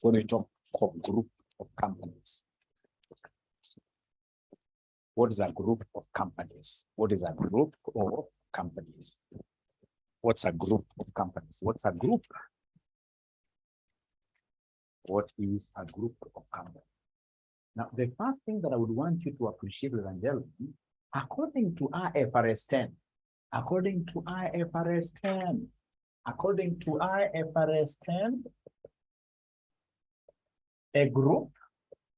when we talk of group of companies. What is a group of companies? What is a group of companies? What's a group of companies? What's a group? What is a group of companies? Now, the first thing that I would want you to appreciate, ladies and gentlemen, according to IFRS 10, according to IFRS 10, a group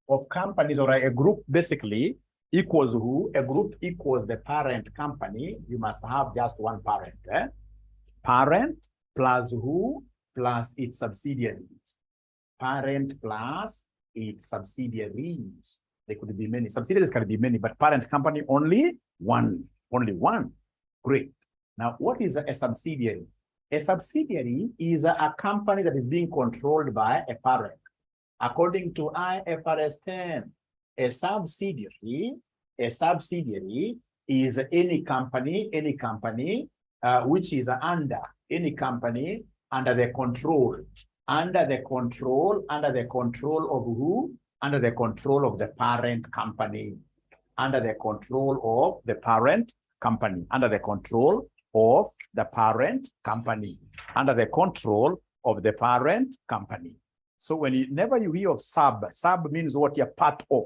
of companies, or a group basically equals who? A group equals the parent company. You must have just one parent. Parent plus who? Plus its subsidiaries. Parent plus its subsidiaries. There could be many. Subsidiaries can be many, but parent company only one. Only one. Great. Now, what is a subsidiary? A subsidiary is a company that is being controlled by a parent. According to IFRS 10, a subsidiary is any company which is under any company under the control of who? Under the control of the parent company. Under the control of the parent company. Under the control of the parent company. Under the control of the parent company. So whenever you hear of sub means what you're part of.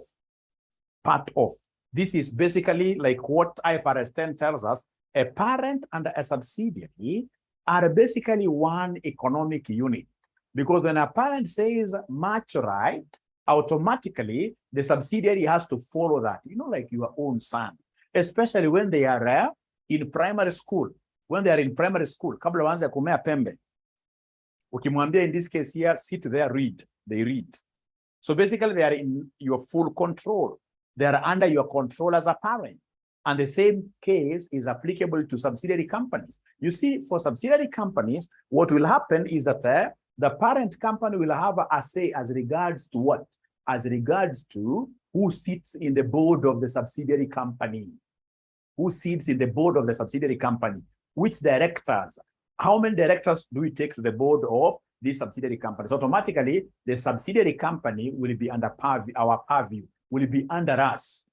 Part of. This is basically like what IFRS 10 tells us. A parent and a subsidiary are basically one economic unit. Because when a parent says match right, automatically the subsidiary has to follow that. You know, like your own son. Especially when they are in primary school. When they are in primary school, kabla waanze kumea pembe. Ukimwambia in this case here, sit there, read. They read. So basically they are in your full control. They are under your control as a parent. And the same case is applicable to subsidiary companies. You see, for subsidiary companies, what will happen is that the parent company will have a say as regards to what? As regards to who sits in the board of the subsidiary company. Who sits in the board of the subsidiary company? Which directors? How many directors do we take to the board of these subsidiary companies? Automatically, the subsidiary company will be under our purview, will be under us.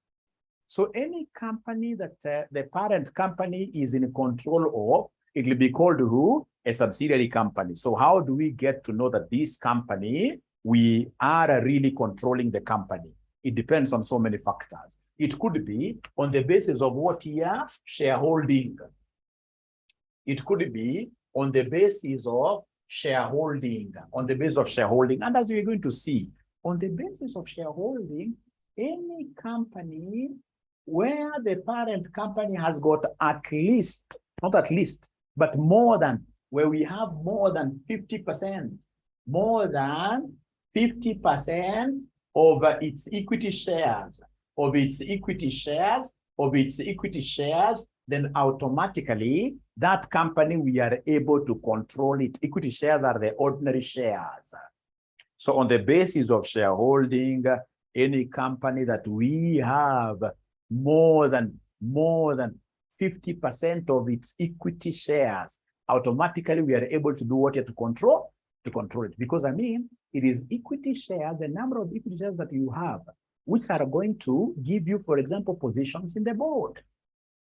So any company that the parent company is in control of, it will be called who? A subsidiary company. So how do we get to know that this company, we are really controlling the company? It depends on so many factors. It could be on the basis of what year? Shareholding. It could be on the basis of shareholding. On the basis of shareholding. And as we're going to see, on the basis of shareholding, any company where the parent company has got at least, not at least, but more than, where we have more than 50%, more than 50% of its equity shares, then automatically that company, we are able to control it. Equity shares are the ordinary shares. So on the basis of shareholding, any company that we have more than 50% of its equity shares, automatically we are able to do what? To control it. Because I mean, it is equity share, the number of equity shares that you have, which are going to give you, for example, positions in the board.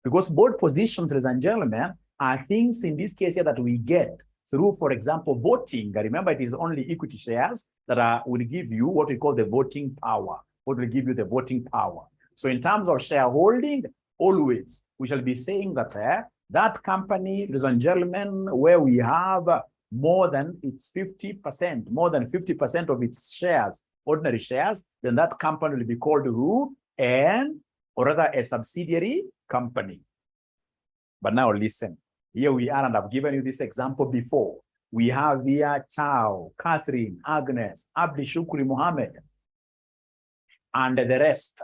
Because board positions, ladies and gentlemen, are things in this case here that we get through, for example, voting. Remember, it is only equity shares that will give you what we call the voting power. What will give you the voting power? So in terms of shareholding, always, we shall be saying that that company, ladies and gentlemen, where we have more than its 50%, more than 50% of its shares, ordinary shares, then that company will be called who? Or rather a subsidiary company. But now listen, here we are, and I've given you this example before. We have here Chow, Catherine, Agnes, Abdi Shukri, Mohammed, and the rest.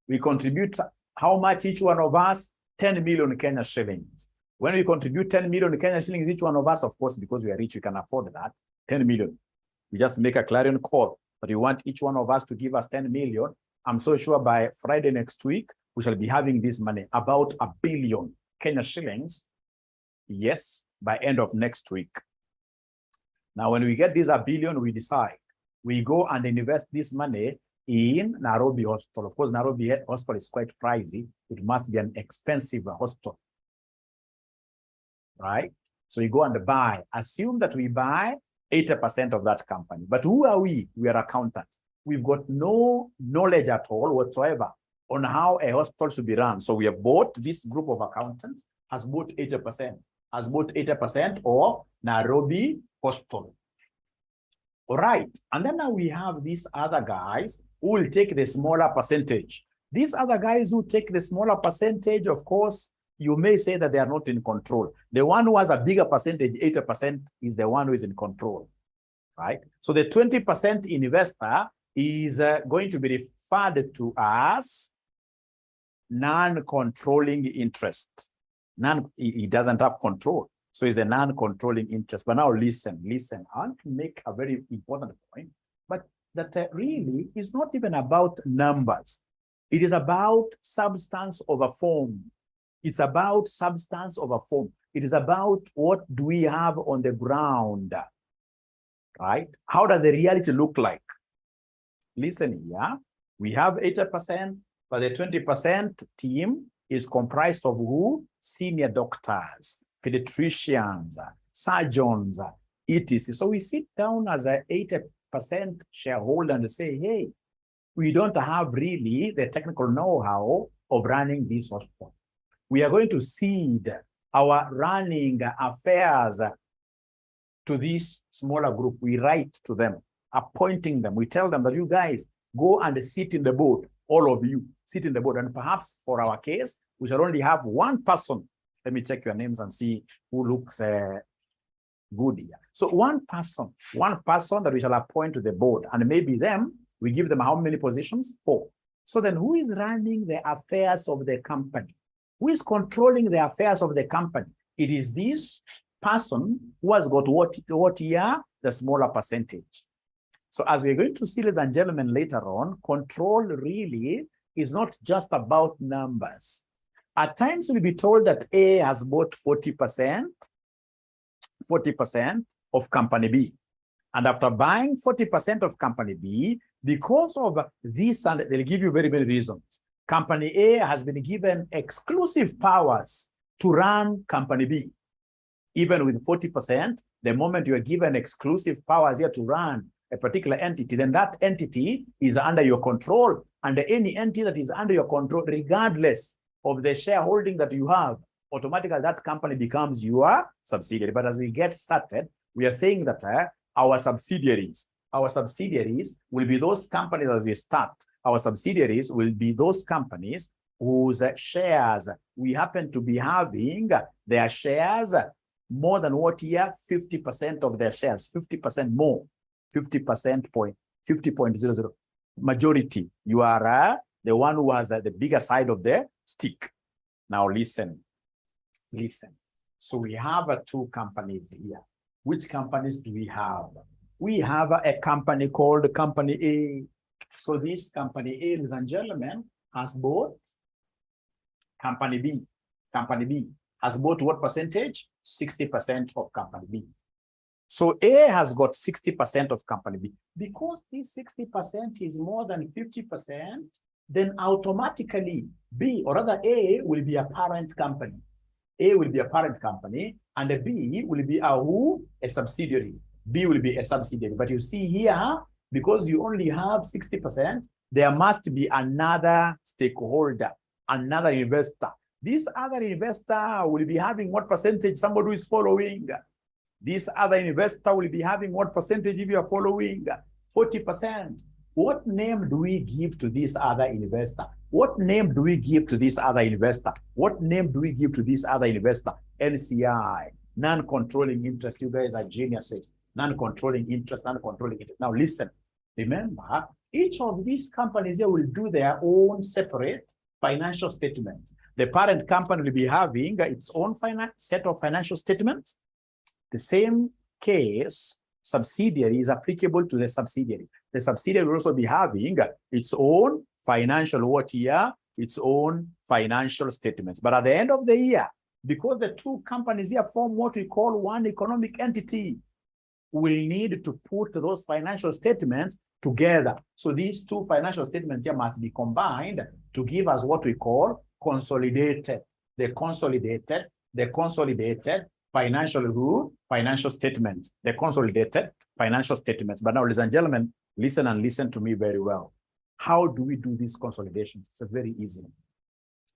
We contribute how much each one of us? 10 million Kenya shillings. When we contribute 10 million Kenya shillings, each one of us, of course, because we are rich, we can afford that, 10 million. We just make a clarion call, but we want each one of us to give us 10 million. I'm so sure by Friday next week, we shall be having this money, about 1 billion Kenya shillings. Yes, by end of next week. Now, when we get this 1 billion, we decide we go and invest this money in Nairobi Hospital. Of course, Nairobi Hospital is quite pricey. It must be an expensive hospital, right? So we go and buy. Assume that we buy 80% of that company. But who are we? We are accountants. We've got no knowledge at all whatsoever on how a hospital should be run. So we have bought, this group of accountants has bought 80%, of Nairobi Hospital. All right. And then now we have these other guys who will take the smaller percentage. These other guys who take the smaller percentage, of course, you may say that they are not in control. The one who has a bigger percentage, 80%, is the one who is in control, right? So the 20% investor is going to be referred to as non-controlling interest. He doesn't have control. So it's a non-controlling interest. But now listen. I want to make a very important point, but that really is not even about numbers. It is about substance over form. It's about substance over form. It is about what do we have on the ground, right? How does the reality look like? Listen here, we have 80%, but the 20% team is comprised of who? Senior doctors, pediatricians, surgeons, etc. So we sit down as an 80% shareholder and say, hey, we don't have really the technical know-how of running this hospital. We are going to cede our running affairs to this smaller group. We write to them, appointing them. We tell them that you guys go and sit in the board, all of you sit in the board. And perhaps for our case, we shall only have one person. Let me check your names and see who looks good here. So one person that we shall appoint to the board, and maybe them, we give them how many positions? 4. So then who is running the affairs of the company? Who is controlling the affairs of the company? It is this person who has got what here? The smaller percentage. So as we're going to see, ladies and gentlemen, later on, control really is not just about numbers. At times we'll be told that A has bought 40% of company B. And after buying 40% of company B, because of this, and they'll give you very many reasons, company A has been given exclusive powers to run company B. Even with 40%, the moment you are given exclusive powers here to run a particular entity, then that entity is under your control. And any entity that is under your control, regardless of the shareholding that you have, automatically that company becomes your subsidiary. But as we get started, we are saying that our subsidiaries will be those companies as we start. Our subsidiaries will be those companies whose shares we happen to be having their shares more than what here? 50% of their shares, 50% more, 50.00. Majority, you are the one who has the bigger side of the stick. Now listen. So we have 2 companies here. Which companies do we have? We have a company called Company A. So this Company A, ladies and gentlemen, has bought Company B. Company B has bought what percentage? 60% of Company B. So A has got 60% of Company B. Because this 60% is more than 50%, then automatically B, or rather A, will be a parent company. A will be a parent company, and a B will be a subsidiary. B will be a subsidiary. But you see here, because you only have 60%, there must be another stakeholder, another investor. This other investor will be having what percentage? Somebody who is following. This other investor will be having what percentage if you are following? 40%. What name do we give to this other investor? What name do we give to this other investor? What name do we give to this other investor? NCI, non-controlling interest. You guys are geniuses. Non-controlling interest, non-controlling interest. Now listen, remember, each of these companies here will do their own separate financial statements. The parent company will be having its own set of financial statements. The same case, subsidiary is applicable to the subsidiary. The subsidiary will also be having its own financial its own financial statements. But at the end of the year, because the 2 companies here form what we call one economic entity, will need to put those financial statements together. So these two financial statements here must be combined to give us what we call consolidated. The consolidated financial statements. The consolidated financial statements. But now, ladies and gentlemen, listen and listen to me very well. How do we do these consolidations? It's very easy.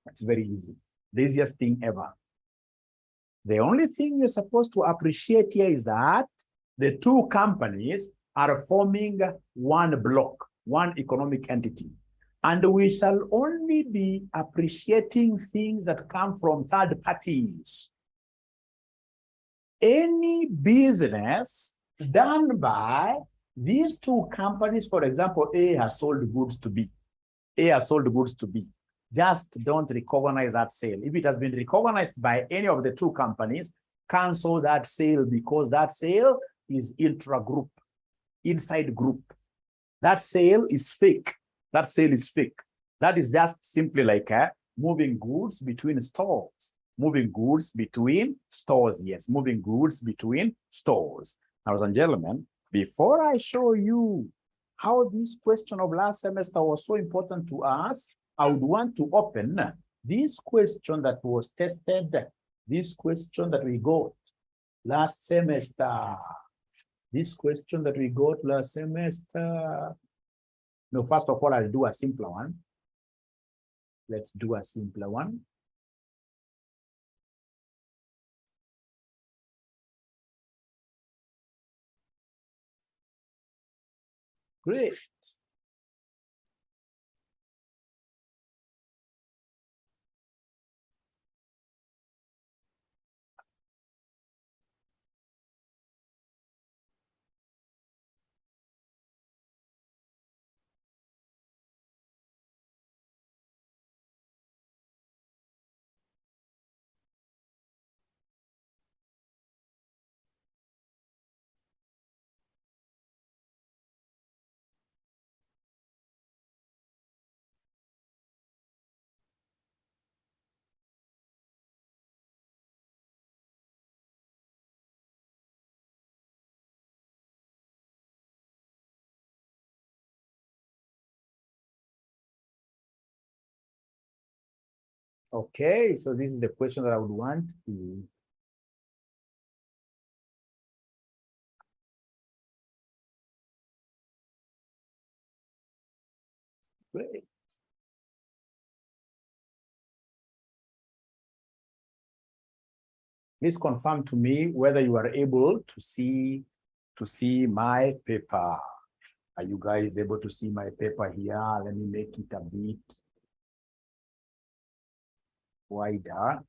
It's very easy. The easiest thing ever. The only thing you're supposed to appreciate here is that the two companies are forming one block, one economic entity. And we shall only be appreciating things that come from third parties. Any business done by these two companies, for example, A has sold goods to B. A has sold goods to B. Just don't recognize that sale. If it has been recognized by any of the two companies, cancel that sale because that sale is intra-group, inside group. That sale is fake. That sale is fake. That is just simply like moving goods between stores. Moving goods between stores, yes, moving goods between stores. Now, ladies and gentlemen, before I show you how this question of last semester was so important to us, I would want to open this question that was tested, this question that we got last semester. This question that we got last semester. No, first of all, I'll do a simpler one. Let's do a simpler one. Great. Okay, so this is the question that I would want to. Great. Please confirm to me whether you are able to see my paper. Are you guys able to see my paper here? Let me make it a bit wider.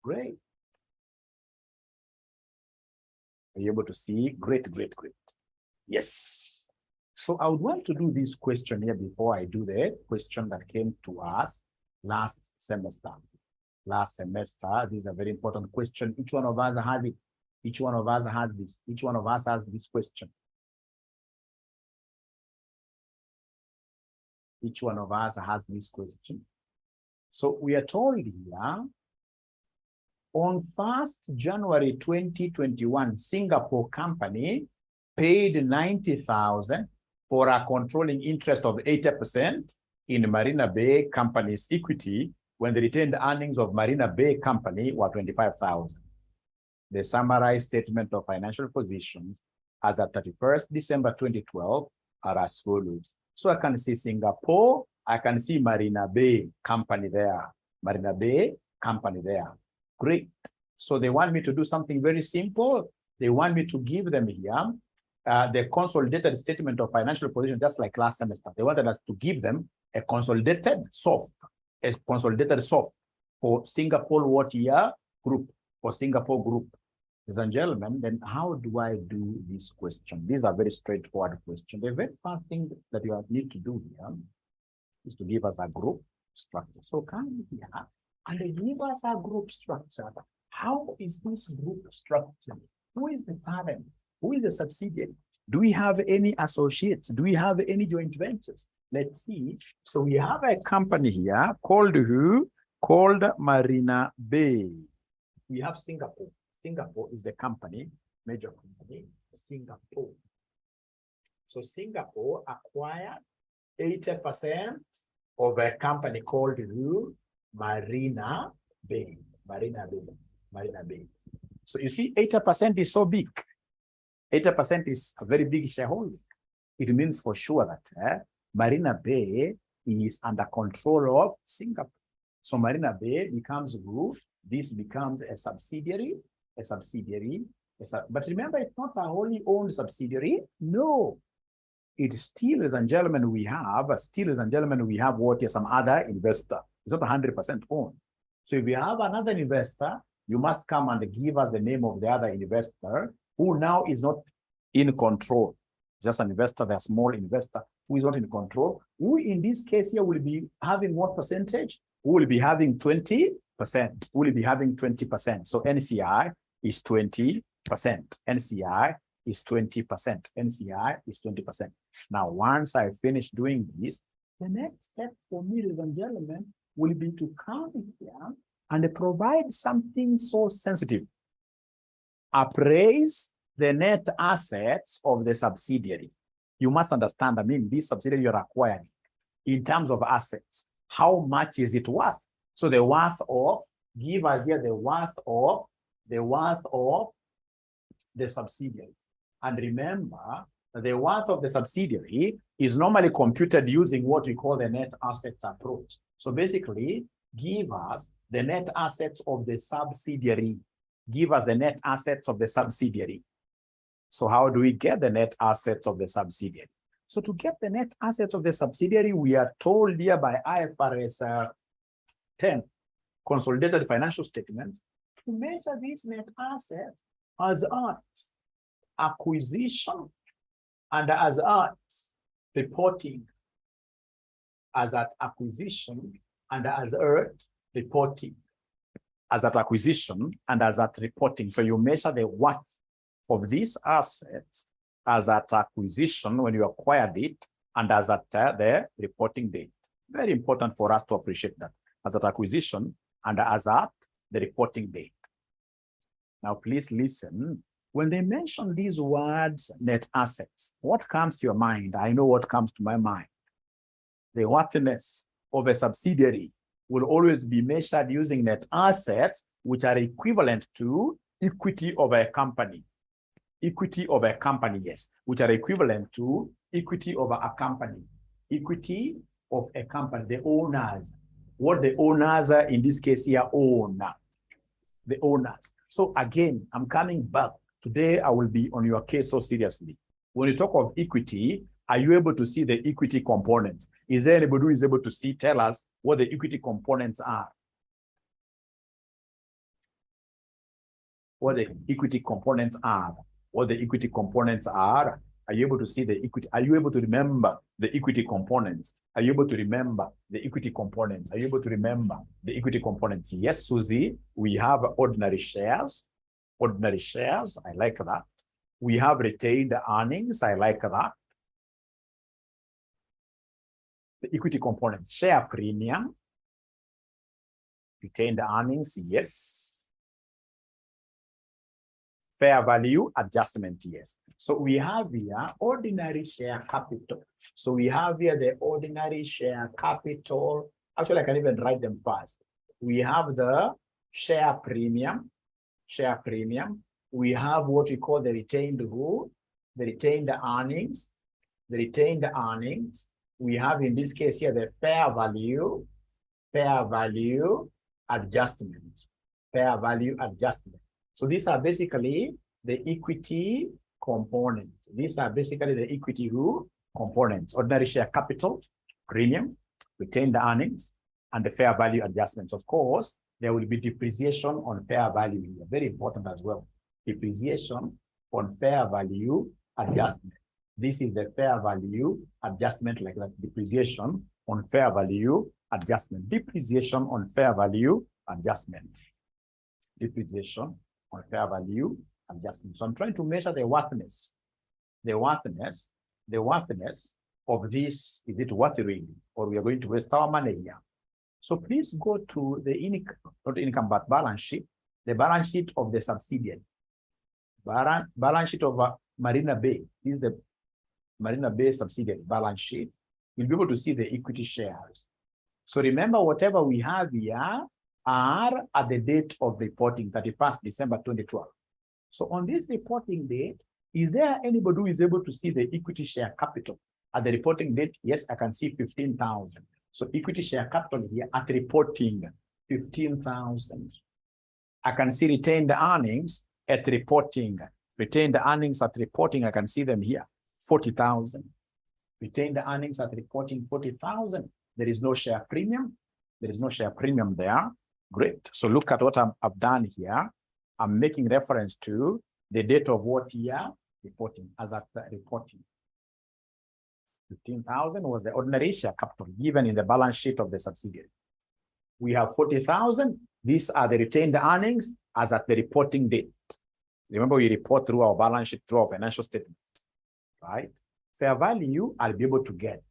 Great. Are you able to see? Great, great, great. Yes. So I would want to do this question here before I do the question that came to us last semester. Last semester, this is a very important question. Each one of us has it. Each one of us has this. Each one of us has this question. Each one of us has this question. So we are told here, on 1st January 2021, Singapore company paid 90,000 for a controlling interest of 80% in Marina Bay Company's equity when the retained earnings of Marina Bay Company were 25,000. The summarized statement of financial positions as at 31st December 2012 are as follows. So I can see Singapore, I can see Marina Bay Company there. Marina Bay Company there. Great. So they want me to do something very simple. They want me to give them here the consolidated statement of financial position, just like last semester. They wanted us to give them a consolidated SOF, for Singapore what year group, for Singapore group. Ladies and gentlemen, then how do I do this question? These are very straightforward questions. The very first thing that you need to do here is to give us a group structure. So come here and give us a group structure. How is this group structure? Who is the parent? Who is the subsidiary? Do we have any associates? Do we have any joint ventures? Let's see. So we have a company here called who? Called Marina Bay. We have Singapore. Singapore is the company. major company, Singapore. So Singapore acquired 80% of a company called Marina Bay. So you see, 80% is so big. 80% is a very big shareholding. It means for sure that Marina Bay is under control of Singapore. So Marina Bay becomes group. This becomes a subsidiary. But remember, it's not a wholly owned subsidiary. No. It's still, ladies and gentlemen, we have what is some other investor. It's not 100% owned. So if you have another investor, you must come and give us the name of the other investor who now is not in control. Just an investor, the small investor who is not in control. Who in this case here will be having what percentage? Who will be having 20%? Who will be having 20%? So NCI is 20%. NCI is 20%. NCI is 20%. Now, once I finish doing this, the next step for me, ladies and gentlemen, will be to come here and provide something so sensitive. Appraise the net assets of the subsidiary. You must understand, this subsidiary you're acquiring in terms of assets. How much is it worth? So the worth of, give us here the worth of the subsidiary. And remember, the worth of the subsidiary is normally computed using what we call the net assets approach. So basically, give us the net assets of the subsidiary. Give us the net assets of the subsidiary. So how do we get the net assets of the subsidiary? So to get the net assets of the subsidiary, we are told here by IFRS 10, consolidated financial statements, to measure these net assets as at acquisition and as at reporting. As at acquisition and as at reporting. As at acquisition and as at reporting. So you measure the worth of these assets as at acquisition when you acquired it and as at the reporting date. Very important for us to appreciate that. As at acquisition and as at the reporting date. Now, please listen. When they mention these words, net assets, what comes to your mind? I know what comes to my mind. The worthiness of a subsidiary will always be measured using net assets, which are equivalent to equity of a company. Equity of a company, yes, which are equivalent to equity of a company. Equity of a company, the owners. What the owners are in this case here own. The owners. So again, I'm coming back. Today, I will be on your case so seriously. When you talk of equity, are you able to see the equity components? Is there anybody who is able to tell us what the equity components are? What the equity components are? What the equity components are? Are you able to see the equity? Are you able to remember the equity components? Are you able to remember the equity components? Are you able to remember the equity components? Yes, Susie, we have ordinary shares. Ordinary shares, I like that. We have retained earnings, I like that. The equity components, share premium, retained earnings, yes. Fair value adjustment, yes. So we have here ordinary share capital. So we have here the ordinary share capital. Actually, I can even write them fast. We have the share premium. Share premium. We have what we call the retained rule, the retained earnings, the retained earnings. We have in this case here the fair value adjustment, fair value adjustment. So these are basically the equity components. These are basically the equity rule components: ordinary share capital, premium, retained earnings, and the fair value adjustments. Of course, there will be depreciation on fair value here. Very important as well. Depreciation on fair value adjustment. This is the fair value adjustment, like that. Depreciation on fair value adjustment. Depreciation on fair value adjustment. Depreciation on fair value adjustment. So I'm trying to measure the worthiness. The worthiness of this. Is it worth really? Or we are going to waste our money here? So please go to the income, not income, but balance sheet, the balance sheet of the subsidiary. balance sheet of Marina Bay. This is the Marina Bay subsidiary balance sheet. You'll be able to see the equity shares. So remember, whatever we have here are at the date of reporting, 31st December 2012. So on this reporting date, is there anybody who is able to see the equity share capital at the reporting date? Yes, I can see 15,000. So equity share capital here at reporting, 15,000. I can see retained earnings at reporting. Retained earnings at reporting, I can see them here, 40,000. Retained earnings at reporting, 40,000. There is no share premium. There is no share premium there. Great. So look at what I've done here. I'm making reference to the date of what year? Reporting, as at the reporting. 15,000 was the ordinary share capital given in the balance sheet of the subsidiary. We have 40,000. These are the retained earnings as at the reporting date. Remember, we report through our balance sheet, through our financial statements, right? Fair value, I'll be able to get.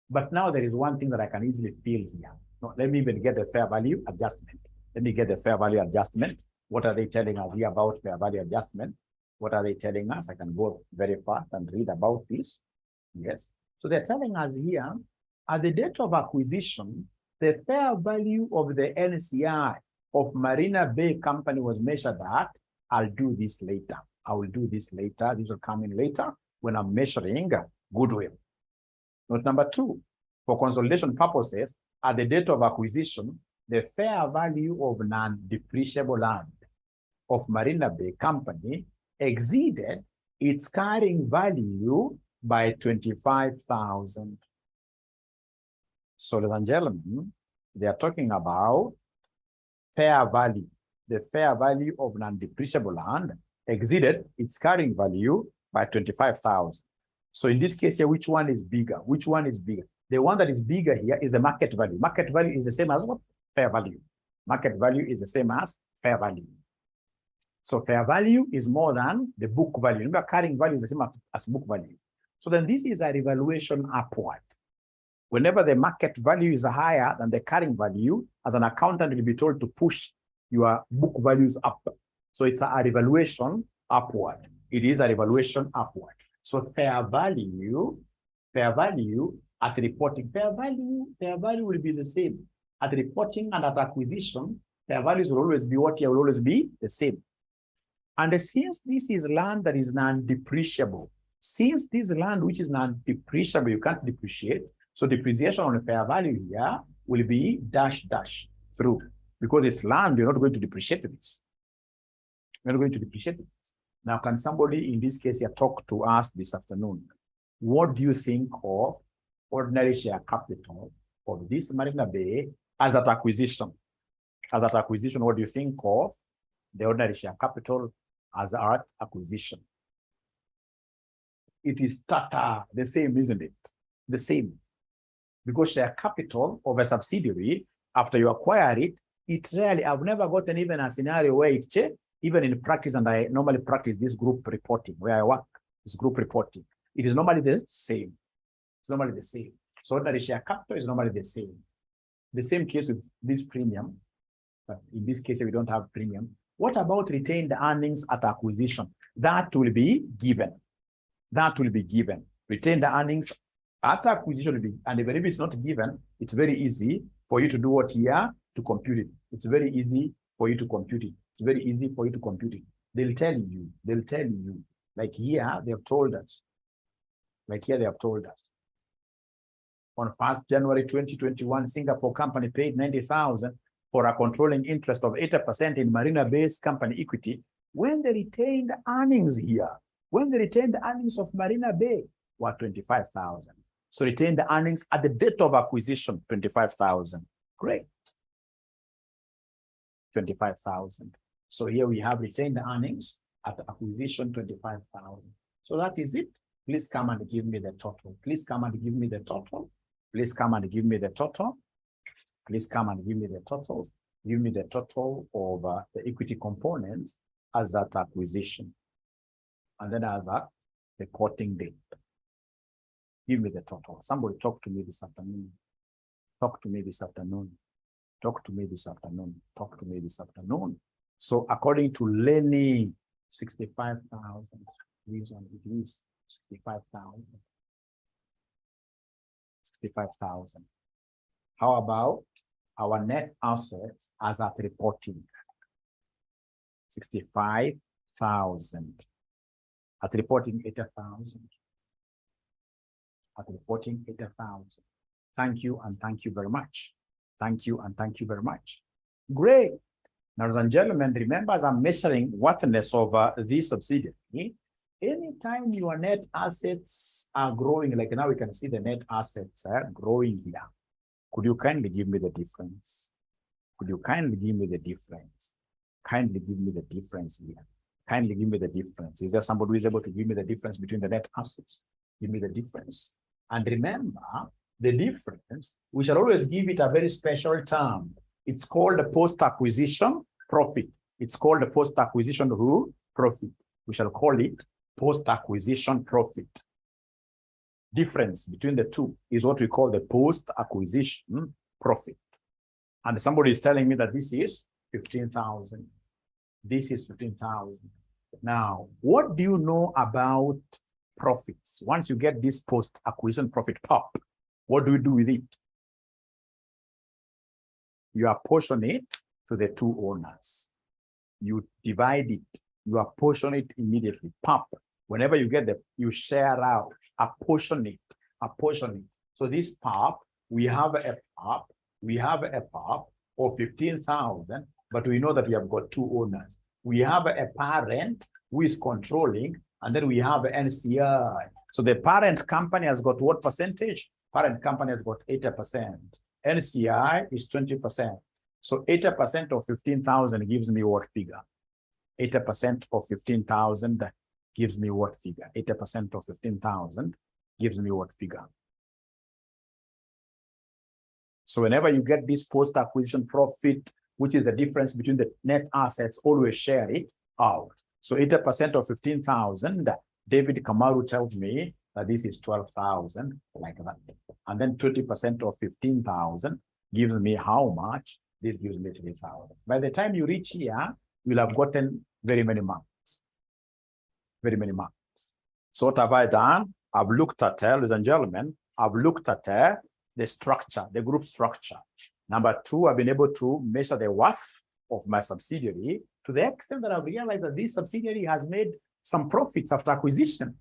But now there is one thing that I can easily feel here. No, let me even get the fair value adjustment. Let me get the fair value adjustment. What are they telling us here about fair value adjustment? What are they telling us? I can go very fast and read about this. Yes. So they're telling us here, at the date of acquisition, the fair value of the NCI of Marina Bay Company was measured at, I'll do this later. I will do this later. This will come in later when I'm measuring goodwill. Note number 2, for consolidation purposes, at the date of acquisition, the fair value of non-depreciable land of Marina Bay Company exceeded its carrying value by 25,000. So, ladies and gentlemen, they are talking about fair value. The fair value of non-depreciable land exceeded its carrying value by 25,000. So in this case here, which one is bigger? Which one is bigger? The one that is bigger here is the market value. Market value is the same as what? Fair value. Market value is the same as fair value. So fair value is more than the book value. Remember, carrying value is the same as book value. So then this is a revaluation upward. Whenever the market value is higher than the carrying value, as an accountant, you'll be told to push your book values up. So it's a revaluation upward. It is a revaluation upward. So fair value at reporting, fair value will be the same. At reporting and at acquisition, fair values will always be what? Will always be the same. And since this is land that is non-depreciable, since this land which is non-depreciable, you can't depreciate, so depreciation on the fair value here will be dash through. Because it's land, you're not going to depreciate this. You're not going to depreciate it. Now, can somebody in this case here talk to us this afternoon? What do you think of ordinary share capital of this Marina Bay as at acquisition? As at acquisition, what do you think of the ordinary share capital as at acquisition? It is the same, isn't it? The same. Because share capital of a subsidiary, after you acquire it, it rarely, I've never gotten even a scenario where it's even in practice, and I normally practice this group reporting where I work, this group reporting. It is normally the same. It's normally the same. So ordinary share capital is normally the same. The same case with this premium, but in this case, we don't have premium. What about retained earnings at acquisition? That will be given. That will be given. Retained earnings at acquisition will be, and even if it's not given, it's very easy for you to do what here to compute it. It's very easy for you to compute it. It's very easy for you to compute it. They'll tell you. Like here, they have told us. On 1st January 2021, Singapore company paid 90,000 for a controlling interest of 80% in Marina Bay's company equity. When the retained earnings here, when the retained earnings of Marina Bay were 25,000. So retained earnings at the date of acquisition, 25,000. Great. 25,000. So here we have retained earnings at acquisition, 25,000. So that is it. Please come and give me the total. Please come and give me the total. Please come and give me the total. Please come and give me the total. Give me the total of the equity components as at acquisition. And then as at reporting date. Give me the total. Somebody talk to me this afternoon. Talk to me this afternoon. Talk to me this afternoon. Talk to me this afternoon. So according to Lenny, 65,000. Leaves on it is 65,000. 65,000. How about our net assets as at reporting? 65,000. At reporting 80,000. At reporting 80,000. Thank you and thank you very much. Thank you and thank you very much. Great. Now, ladies and gentlemen, remember, as I'm measuring worthiness of this subsidiary, anytime your net assets are growing, like now we can see the net assets are growing here. Could you kindly give me the difference? Could you kindly give me the difference? Kindly give me the difference here. Kindly give me the difference. Is there somebody who is able to give me the difference between the net assets? Give me the difference. And remember, the difference, we shall always give it a very special term. It's called the post-acquisition profit. It's called the post-acquisition profit. We shall call it post-acquisition profit. Difference between the two is what we call the post-acquisition profit. And somebody is telling me that this is 15,000. This is 15,000. Now, what do you know about profits? Once you get this post-acquisition profit pop, what do you do with it? You apportion it to the two owners. You divide it. You apportion it immediately. Pop. Whenever you get you share out. Apportion it. Apportion it. So this pop, we have a pop. We have a pop of 15,000, but we know that we have got two owners. We have a parent who is controlling, and then we have NCI. So the parent company has got what percentage? Parent company has got 80%. NCI is 20%. So 80% of 15,000 gives me what figure? 80% of 15,000 gives me what figure? 80% of 15,000 gives me what figure? So whenever you get this post-acquisition profit, which is the difference between the net assets, always share it out. So 80% of 15,000, David Kamaru tells me that this is 12,000, like that. And then 20% of 15,000 gives me how much? This gives me 3,000. By the time you reach here, you'll have gotten very many marks. Very many marks. So what have I done? I've looked at, ladies and gentlemen, I've looked at the structure, the group structure. Number two, I've been able to measure the worth of my subsidiary to the extent that I've realized that this subsidiary has made some profits after acquisition.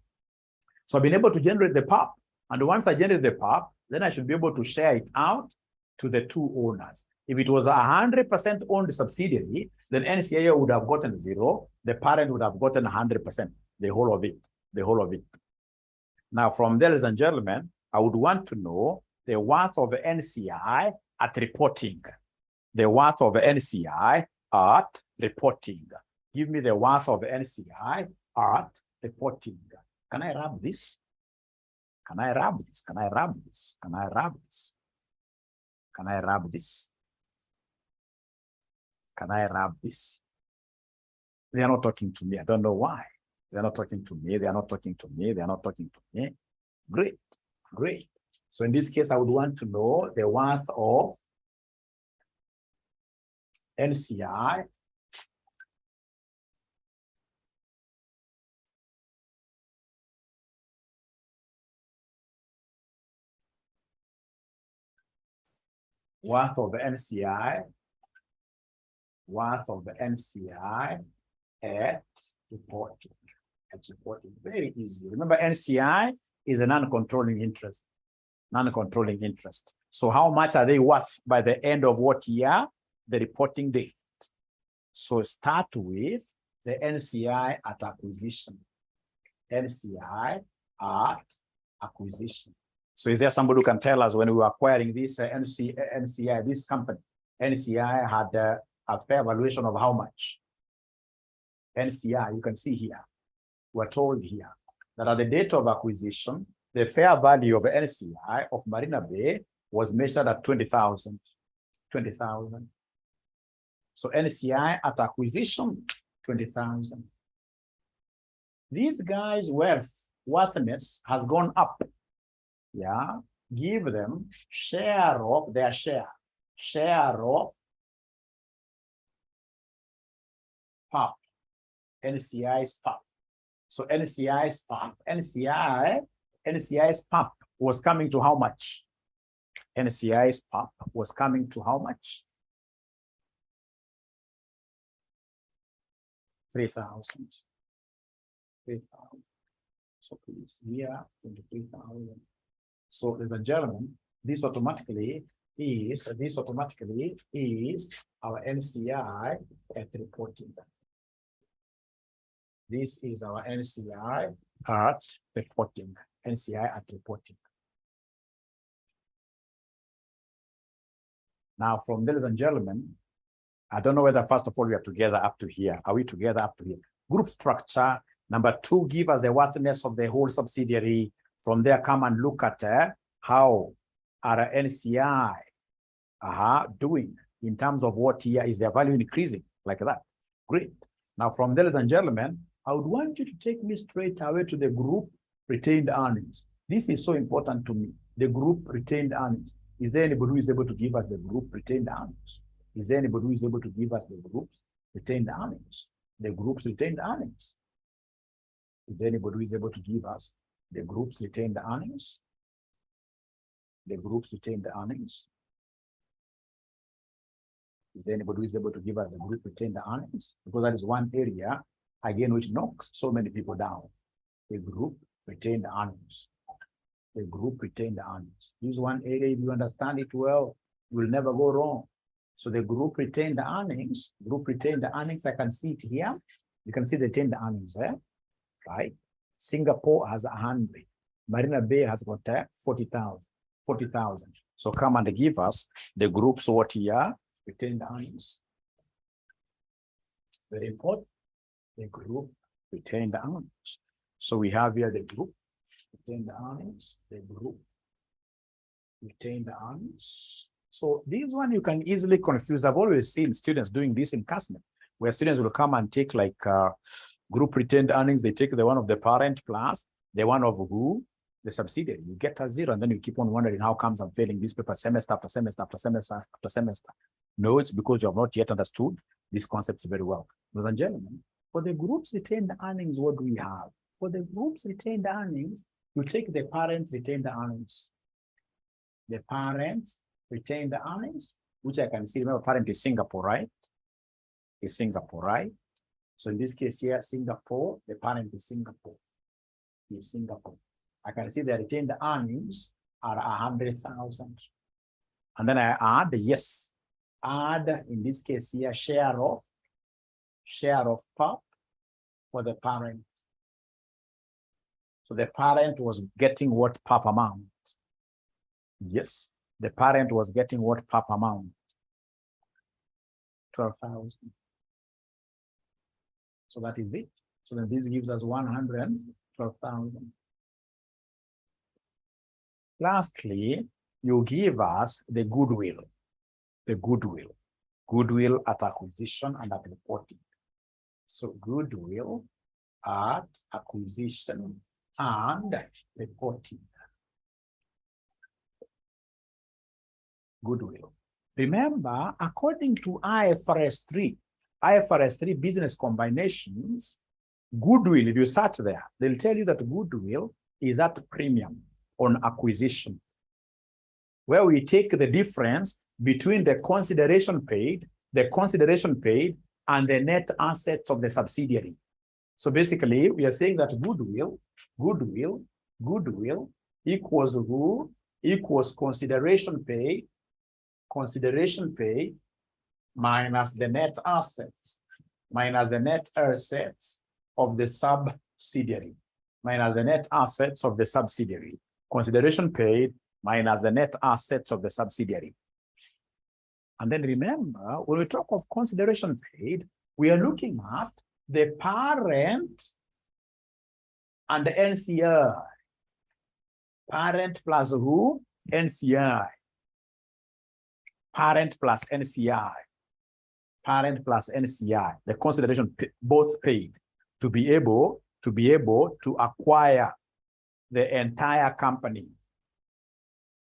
So I've been able to generate the PAP. And once I generate the PAP, then I should be able to share it out to the two owners. If it was a 100% owned subsidiary, then NCIA would have gotten 0. The parent would have gotten 100%, the whole of it, the whole of it. Now, from there, ladies and gentlemen, I would want to know the worth of NCI at reporting. The worth of NCI at reporting. Give me the worth of NCI at reporting. Can I rub this? Can I rub this? Can I rub this? Can I rub this? Can I rub this? Can I rub this? They are not talking to me. I don't know why. They're not talking to me. They are not talking to me. They are not talking to me. Great. Great. So in this case, I would want to know the worth of NCI worth of NCI at reporting. At reporting. Very easy. Remember, NCI is a non-controlling interest. Non-controlling interest. So how much are they worth by the end of what year? The reporting date. So start with the NCI at acquisition. NCI at acquisition. So is there somebody who can tell us when we were acquiring this NCI, this company, NCI had a fair valuation of how much? NCI, you can see here, we're told here that at the date of acquisition, the fair value of NCI of Marina Bay was measured at 20,000. 20,000. So NCI at acquisition, 20,000. These guys' worthiness has gone up. Yeah, give them share of their share of PAP. NCI's PAP. So NCI's PAP, NCI's PAP was coming to how much? NCI's PAP was coming to how much? 3,000. 3,000. So please, here, 23,000. So, ladies and gentlemen, this automatically is our NCI at reporting. This is our NCI at reporting. NCI at reporting. Now, from ladies and gentlemen, I don't know whether first of all we are together up to here. Are we together up to here? Group structure. Number 2, give us the worthiness of the whole subsidiary. From there, come and look at how our NCI doing in terms of what year is their value increasing, like that. Great. Now, from there, ladies and gentlemen, I would want you to take me straight away to the group retained earnings. This is so important to me. The group retained earnings. Is there anybody who is able to give us the group retained earnings? Is there anybody who is able to give us the group's retained earnings? The group's retained earnings. Is there anybody who is able to give us the group's retained earnings? The group's retained earnings. Is there anybody who is able to give us the group retained earnings? Because that is one area, again, which knocks so many people down. The group retained earnings. The group retained earnings. This is one area, if you understand it well, you will never go wrong. So the group retained earnings, I can see it here. You can see the retained earnings there, right? Singapore has 100. Marina Bay has got 40,000. So come and give us the group's what here, retained earnings. Very important. The group retained earnings. So we have here the group retained earnings, the group retained earnings. So this one you can easily confuse. I've always seen students doing this in CASNET, where students will come and take like group retained earnings. They take the one of the parent plus the one of who? The subsidiary. You get a 0, and then you keep on wondering how comes I'm failing this paper semester after semester after semester after semester. No, it's because you have not yet understood these concepts very well. Ladies and gentlemen, for the group's retained earnings, what do we have? For the group's retained earnings, you take the parent retained earnings. The parent retained earnings, which I can see, remember, parent is Singapore, right? Is Singapore, right? So in this case here, Singapore, the parent is Singapore. Is Singapore. I can see the retained earnings are 100,000. And then I add, yes, add in this case here, share of PAP for the parent. So the parent was getting what PAP amount? Yes, the parent was getting what PAP amount? 12,000. So that is it. So then this gives us 112,000. Lastly, you give us the goodwill. The goodwill. Goodwill at acquisition and at reporting. So goodwill at acquisition and reporting. Goodwill. Remember, according to IFRS 3 business combinations, goodwill, if you search there, they'll tell you that goodwill is at premium on acquisition, where we take the difference between the consideration paid and the net assets of the subsidiary. So basically, we are saying that goodwill equals who? Equals consideration paid minus the net assets of the subsidiary, consideration paid minus the net assets of the subsidiary. And then remember, when we talk of consideration paid, we are looking at the parent and the NCI. Parent plus who? NCI. Parent plus NCI. Parent plus NCI. The consideration both paid to be able to acquire the entire company.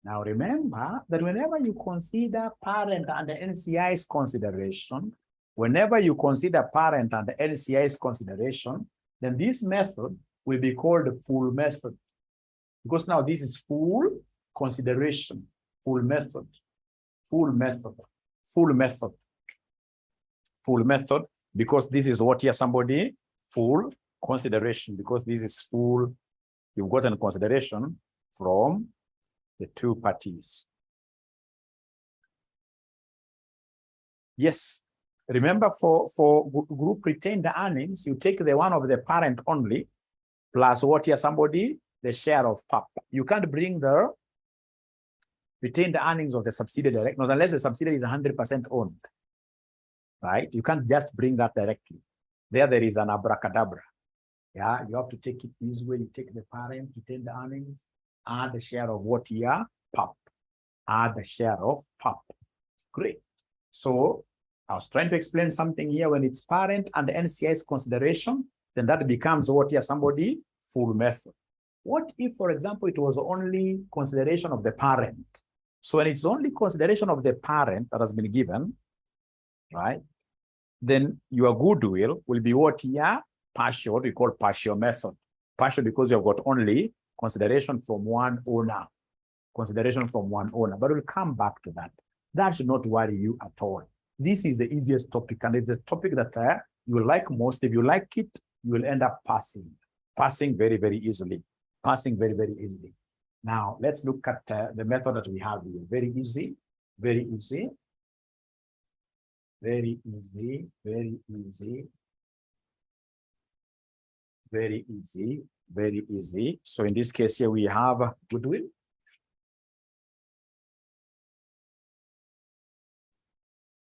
Now remember that whenever you consider parent and the NCI's consideration, Whenever you consider parent and the NCI's consideration, then this method will be called the full method. Because now this is full consideration, full method, full method, full method, full method, because this is what here somebody, full consideration, because this is full, you've gotten consideration from the two parties. Yes, remember for group retained earnings, you take the one of the parent only, plus what here somebody, the share of PAP. You can't bring the retained earnings of the subsidiary direct, not unless the subsidiary is 100% owned, right? You can't just bring that directly. There is an abracadabra. Yeah, you have to take it this way. You take the parent, retained earnings, add the share of what here, PAP. Add the share of PAP. Great. So I was trying to explain something here. When it's parent and the NCI's consideration, then that becomes what here somebody, full method. What if, for example, it was only consideration of the parent? So when it's only consideration of the parent that has been given, right, then your goodwill will be what here, partial, what we call partial method. Partial because you have got only consideration from one owner. Consideration from one owner. But we'll come back to that. That should not worry you at all. This is the easiest topic, and it's a topic that you will like most. If you like it, you will end up passing. Passing very, very easily. Passing very, very easily. Now, let's look at the method that we have here. Very easy, very easy. Very easy, very easy. Very easy, very easy. So in this case here, we have goodwill.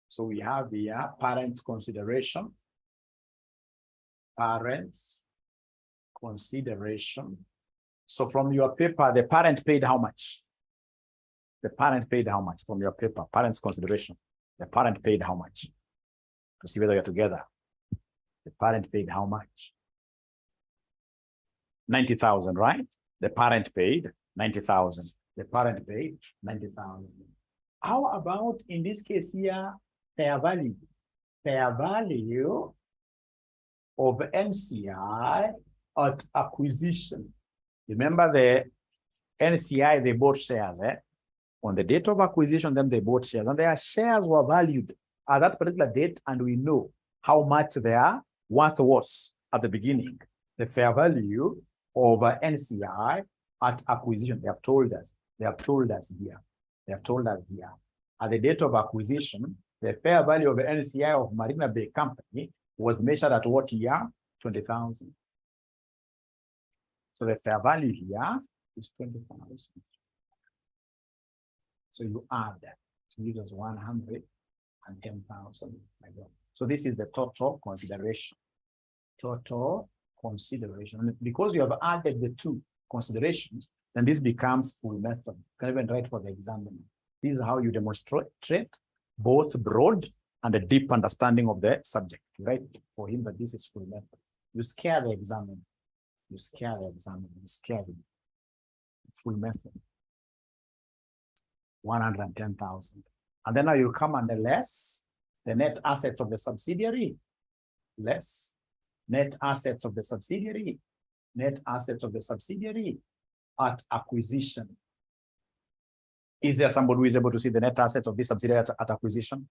So we have here parent consideration. Parents consideration. So from your paper, the parent paid how much? The parent paid how much from your paper? Parents consideration. The parent paid how much? To see whether you're together. The parent paid how much? 90,000, right? The parent paid 90,000. The parent paid 90,000. How about in this case here, fair value? Fair value of NCI at acquisition. Remember the NCI, they bought shares. On the date of acquisition, then they bought shares. And their shares were valued at that particular date, and we know how much their worth was at the beginning. The fair value of NCI at acquisition, they have told us. They have told us here. They have told us here. At the date of acquisition, the fair value of the NCI of Marina Bay Company was measured at what year? 20,000. So the fair value here is 20,000. So you add that. So you just 110,000. So this is the total consideration. Total consideration. And because you have added the two considerations, then this becomes full method. You can even write for the examiner. This is how you demonstrate both broad and a deep understanding of the subject, right? For him, but this is full method. You scare the examiner. You scare the examiner. You scare him. Full method. 110,000. And then now you come under less the net assets of the subsidiary. Less net assets of the subsidiary. Net assets of the subsidiary at acquisition. Is there somebody who is able to see the net assets of this subsidiary at acquisition?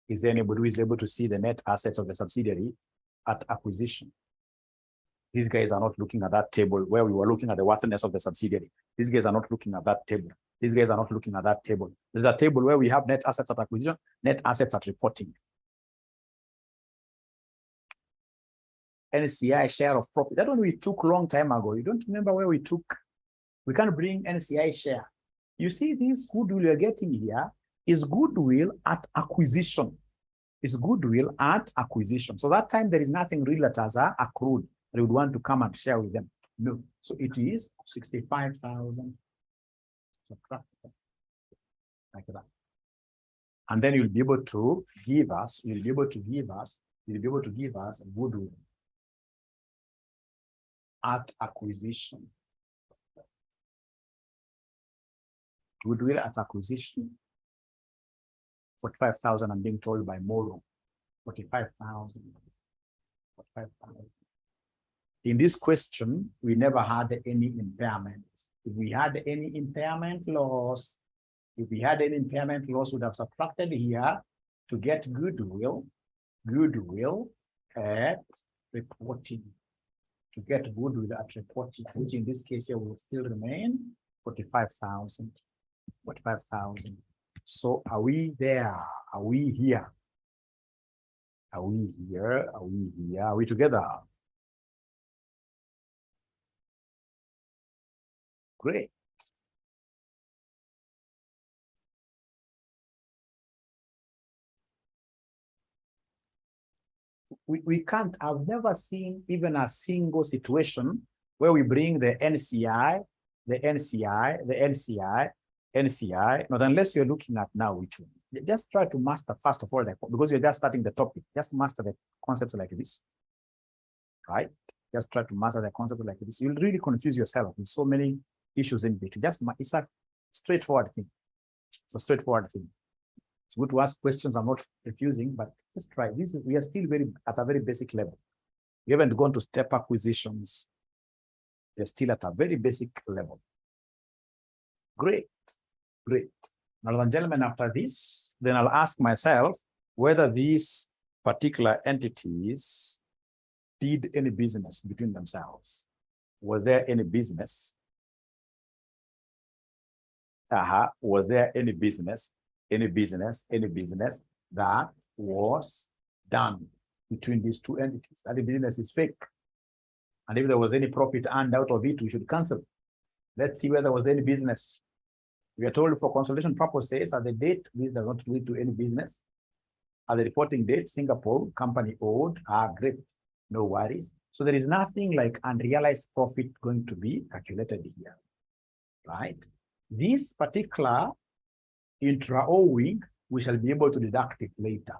Is there anybody who is able to see the net assets of the subsidiary at acquisition? These guys are not looking at that table where we were looking at the worthiness of the subsidiary. These guys are not looking at that table. These guys are not looking at that table. There's a table where we have net assets at acquisition, net assets at reporting. NCI share of profit. That one we took a long time ago. You don't remember where we took? We can't bring NCI share. You see, this goodwill you're getting here is goodwill at acquisition. It's goodwill at acquisition. So that time there is nothing real that has accrued that you would want to come and share with them. No. So it is 65,000. Like that. And then you'll be able to give us goodwill at acquisition. Goodwill at acquisition. 45,000 I'm being told by Moro. 45,000. 45,000. In this question, we never had any impairment. If we had any impairment loss, we'd have subtracted here to get goodwill at reporting. To get goodwill at reporting, which in this case here will still remain 45,000. 45,000. So are we there? Are we here? Are we here? Are we here? Are we together? Great. We can't, I've never seen even a single situation where we bring the NCI, not unless you're looking at now which one. Just try to master first of all, because you're just starting the topic, just master the concepts like this, right? Just try to master the concept like this. You'll really confuse yourself with so many issues in between. It's a straightforward thing. It's a straightforward thing. It's good to ask questions. I'm not refusing, but just try. We are still at a very basic level. We haven't gone to step acquisitions. We're still at a very basic level. Great, great. Now, ladies and gentlemen, after this, then I'll ask myself whether these particular entities did any business between themselves. Was there any business? Was there any business that was done between these two entities? That the business is fake. And if there was any profit earned out of it, we should cancel. Let's see whether there was any business. We are told for consolidation purposes, at the date, this does not lead to any business. At the reporting date, Singapore company owed, great, no worries. So there is nothing like unrealized profit going to be calculated here, right? This particular intra-owing, we shall be able to deduct it later.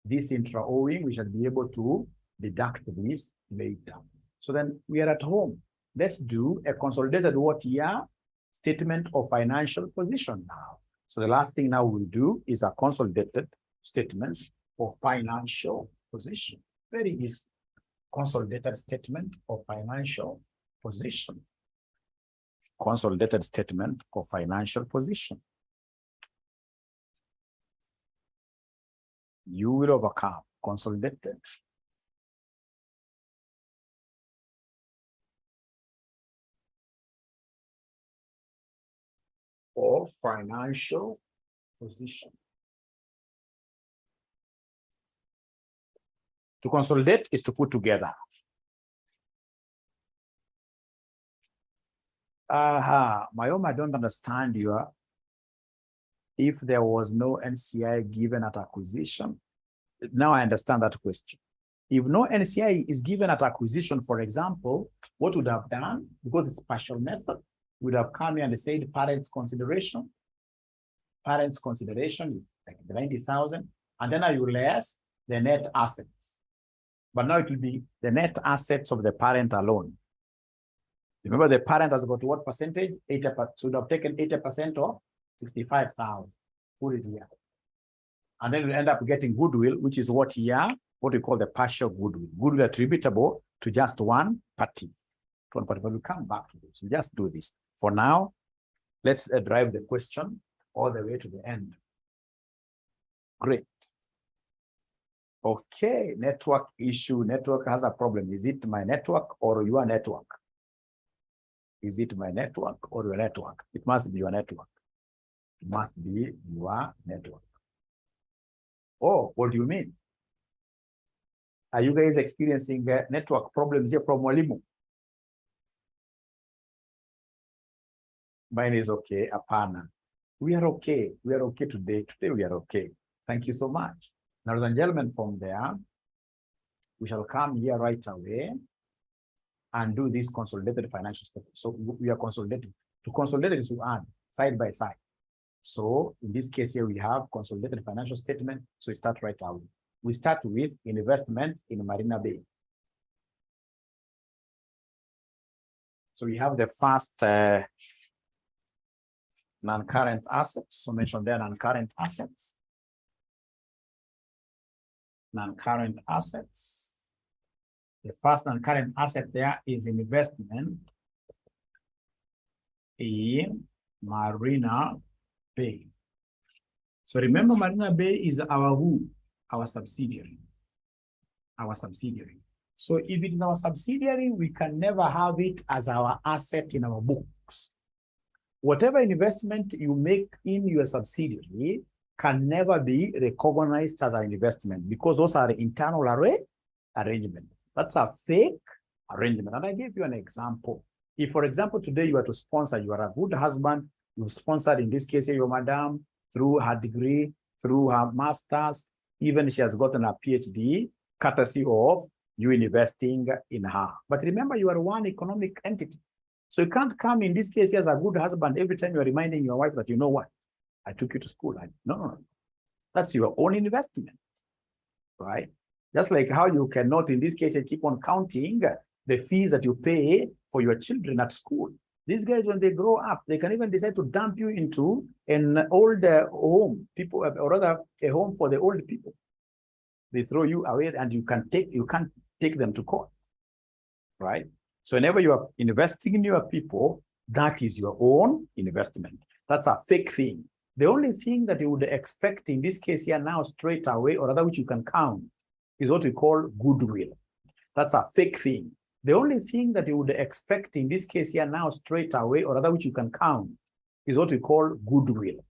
This intra-owing, we shall be able to deduct this later. So then we are at home. Let's do a consolidated what year? Statement of financial position now. So the last thing now we'll do is a consolidated statement of financial position. Very easy. Consolidated statement of financial position. Consolidated statement of financial position. You will overcome. Consolidated. Or financial position. To consolidate is to put together. Mayoma, I don't understand your. If there was no NCI given at acquisition, now I understand that question. If no NCI is given at acquisition, for example, what would have done, because it's partial method, would have come here and said parents consideration, like the 90,000, and then I will less the net assets. But now it will be the net assets of the parent alone. Remember, the parent has got what percentage? 80%. So would have taken 80% of 65,000. Put it here. And then we end up getting goodwill, which is what here, what we call the partial goodwill. Goodwill attributable to just one party. But we'll come back to this. We just do this. For now, let's drive the question all the way to the end. Great. Okay, network issue. Network has a problem. Is it my network or your network? Is it my network or your network? It must be your network. It must be your network. Oh, what do you mean? Are you guys experiencing network problems here from Walimu? Mine is okay, Apana. We are okay. We are okay today. Today we are okay. Thank you so much. Now, ladies and gentlemen, from there, we shall come here right away and do this consolidated financial statement. So we are consolidating. To consolidate is to add side by side. So in this case here, we have consolidated financial statement. So we start right away. We start with investment in Marina Bay. So we have the first non-current assets. So mentioned there non-current assets. non-current assets. The first non-current asset there is investment in Marina Bay. So remember, Marina Bay is our who? Our subsidiary. Our subsidiary. So if it is our subsidiary, we can never have it as our asset in our books. Whatever investment you make in your subsidiary can never be recognized as an investment because those are internal arrangement. That's a fake arrangement. And I gave you an example. If, for example, today you are to sponsor, you are a good husband, you sponsored, in this case, your madam, through her degree, through her master's, even she has gotten a PhD, courtesy of you investing in her. But remember, you are one economic entity. So you can't come in this case as a good husband every time you're reminding your wife that, you know what, I took you to school. No. That's your own investment, right? Just like how you cannot, in this case, keep on counting the fees that you pay for your children at school. These guys, when they grow up, they can even decide to dump you into an old home, people, or rather a home for the old people. They throw you away and you can't take them to court, right? So whenever you are investing in your people, that is your own investment. That's a fake thing. The only thing that you would expect in this case here now straight away, or rather which you can count, is what we call goodwill. That's a fake thing. The only thing that you would expect in this case here now straight away, or rather which you can count, is what we call goodwill.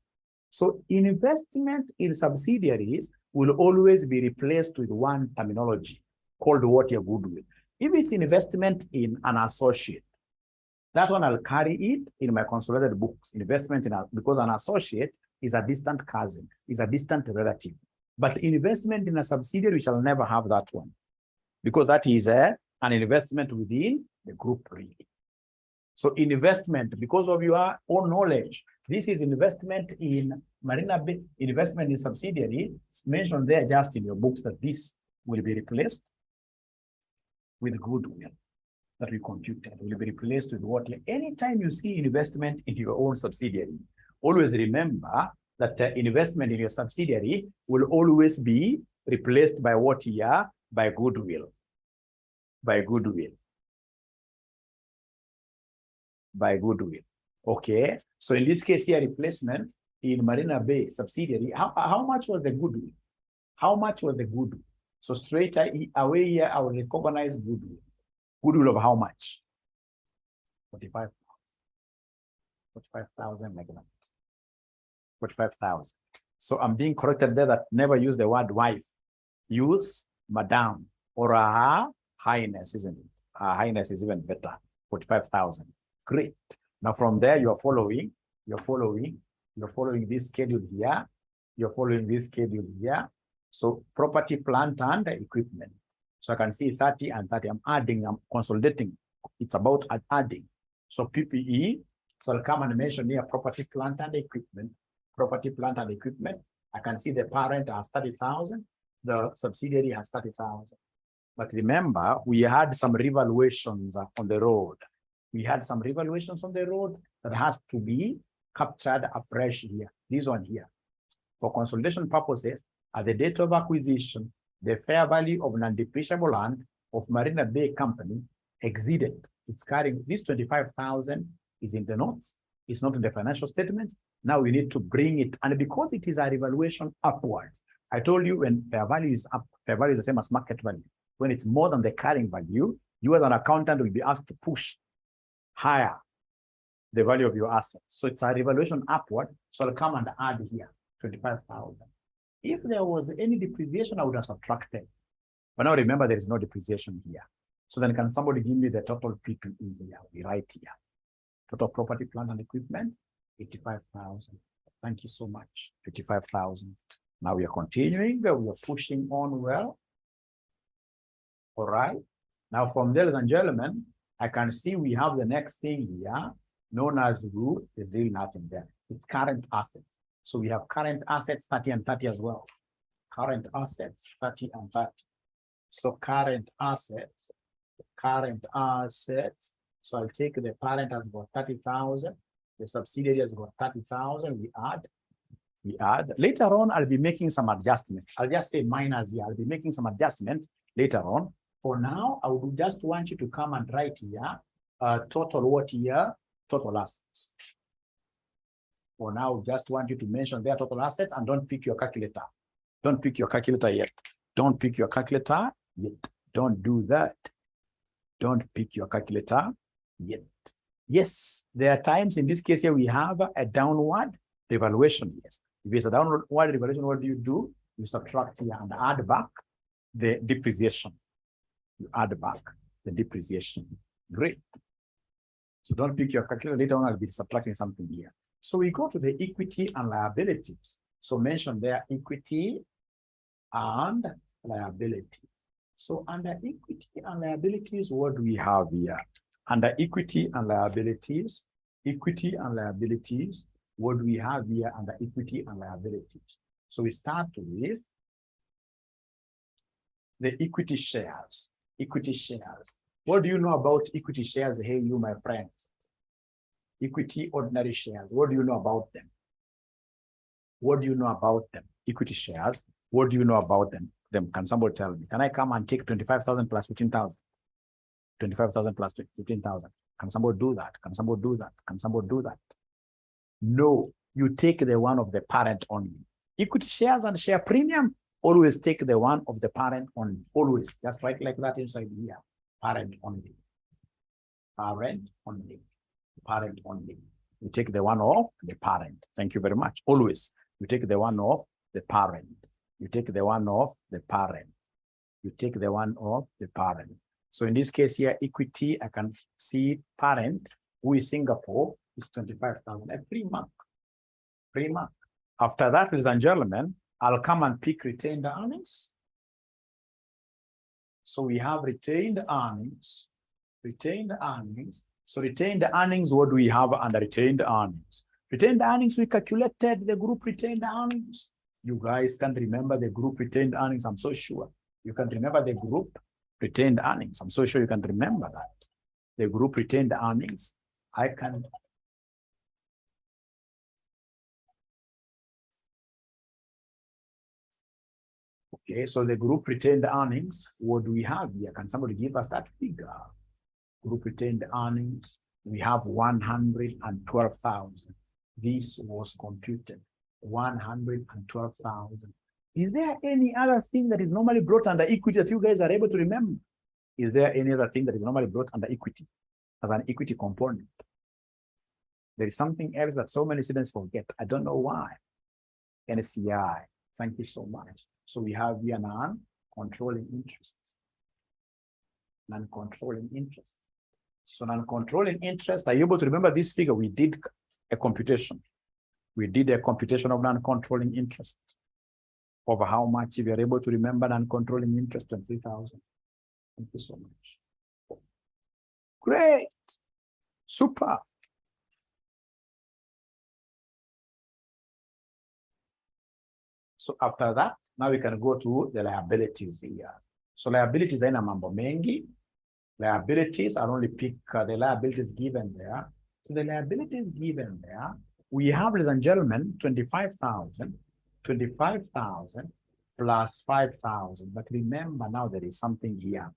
So investment in subsidiaries will always be replaced with one terminology called what your goodwill. If it's investment in an associate, that one I'll carry it in my consolidated books, investment in because an associate is a distant cousin, is a distant relative. But investment in a subsidiary, we shall never have that one because that is an investment within the group really. So investment, because of your own knowledge, this is investment in Marina Bay, investment in subsidiary. It's mentioned there just in your books that this will be replaced with goodwill that we computed. Will be replaced with what? Anytime you see investment in your own subsidiary, always remember that investment in your subsidiary will always be replaced by what here? By goodwill. By goodwill. By goodwill. Okay. So in this case here, replacement in Marina Bay subsidiary, how much was the goodwill? How much was the goodwill? So straight away here, I will recognize goodwill. Goodwill of how much? 45,000 megabytes. 45,000. So I'm being corrected there that never use the word wife. Use madam or her highness, isn't it? Her highness is even better. 45,000. Great. Now from there, you're following this schedule here. You're following this schedule here. So property, plant, and equipment. So I can see 30 and 30. I'm adding, I'm consolidating. It's about adding. So PPE, so I'll come and mention here property, plant, and equipment. Property, plant, and equipment. I can see the parent has 30,000. The subsidiary has 30,000. But remember, we had some revaluations on the road. We had some revaluations on the road that has to be captured afresh here. This one here. For consolidation purposes, at the date of acquisition, the fair value of non-depreciable land of Marina Bay Company exceeded. It's carrying this 25,000 is in the notes. It's not in the financial statements. Now we need to bring it. And because it is a revaluation upwards, I told you when fair value is up, fair value is the same as market value. When it's more than the carrying value, you as an accountant will be asked to push higher the value of your assets. So it's a revaluation upward. So I'll come and add here 25,000. If there was any depreciation, I would have subtracted. But now remember, there is no depreciation here. So then can somebody give me the total PPE here? We write here. Total property, plant, and equipment, 85,000. Thank you so much. 55,000. Now we are continuing. We are pushing on well. All right. Now from there, ladies and gentlemen, I can see we have the next thing here, known as root. There's really nothing there. It's current assets. So we have current assets 30 and 30 as well. Current assets 30 and 30. So current assets. So I'll take the parent has got 30,000. The subsidiary has got 30,000. We add We add. Later on, I'll be making some adjustment. I'll just say minus here. I'll be making some adjustment later on. For now, I would just want you to come and write here, total what here? Total assets. For now, just want you to mention their total assets and don't pick your calculator. Don't pick your calculator yet. Don't pick your calculator yet. Don't do that. Don't pick your calculator yet. Yes, there are times in this case here we have a downward revaluation. Yes. If it's a downward revaluation, what do? You subtract here and add back the depreciation. You add back the depreciation. Great. So don't pick your calculator. Later on, I'll be subtracting something here. So we go to the equity and liabilities. So mention there equity and liability. So under equity and liabilities, what do we have here? Under equity and liabilities, what do we have here under equity and liabilities? So we start with the equity shares. Equity shares. What do you know about equity shares? Hey, you, my friends. Equity ordinary shares. What do you know about them? What do you know about them? Equity shares. What do you know about them? Can somebody tell me? Can I come and take 25,000 plus 15,000? 25,000 plus 15,000. Can somebody do that? Can somebody do that? Can somebody do that? No, you take the one of the parent only. Equity shares and share premium, always take the one of the parent only. Always, just write like that inside here. Parent only. Parent only. Parent only. You take the one of the parent. Thank you very much. Always, you take the one of the parent. You take the one of the parent. You take the one of the parent. So in this case here, equity, I can see parent, who is Singapore, is 25,000, a free mark. Free mark. After that, ladies and gentlemen, I'll come and pick retained earnings. So we have retained earnings. Retained earnings. So retained earnings, what do we have under retained earnings? Retained earnings, we calculated the group retained earnings. You guys can remember the group retained earnings, I'm so sure. You can remember the group retained earnings. I'm so sure you can remember that. The group retained earnings, I can. Okay, so the group retained earnings, what do we have here? Can somebody give us that figure? Group retained earnings, we have 112,000. This was computed, 112,000. Is there any other thing that is normally brought under equity that you guys are able to remember? Is there any other thing that is normally brought under equity as an equity component? There is something else that so many students forget. I don't know why. NCI. Thank you so much. So we have here non-controlling interests. Non-controlling interest. So non-controlling interest, are you able to remember this figure? We did a computation. We did a computation of non-controlling interest. Over how much, if you're able to remember non-controlling interest, 23,000. Thank you so much. Great. Super. So after that, now we can go to the liabilities here. So liabilities are mambo mengi. Liabilities, I'll only pick the liabilities given there. So the liabilities given there, we have, ladies and gentlemen, 25,000 plus 5,000. But remember now there is something here.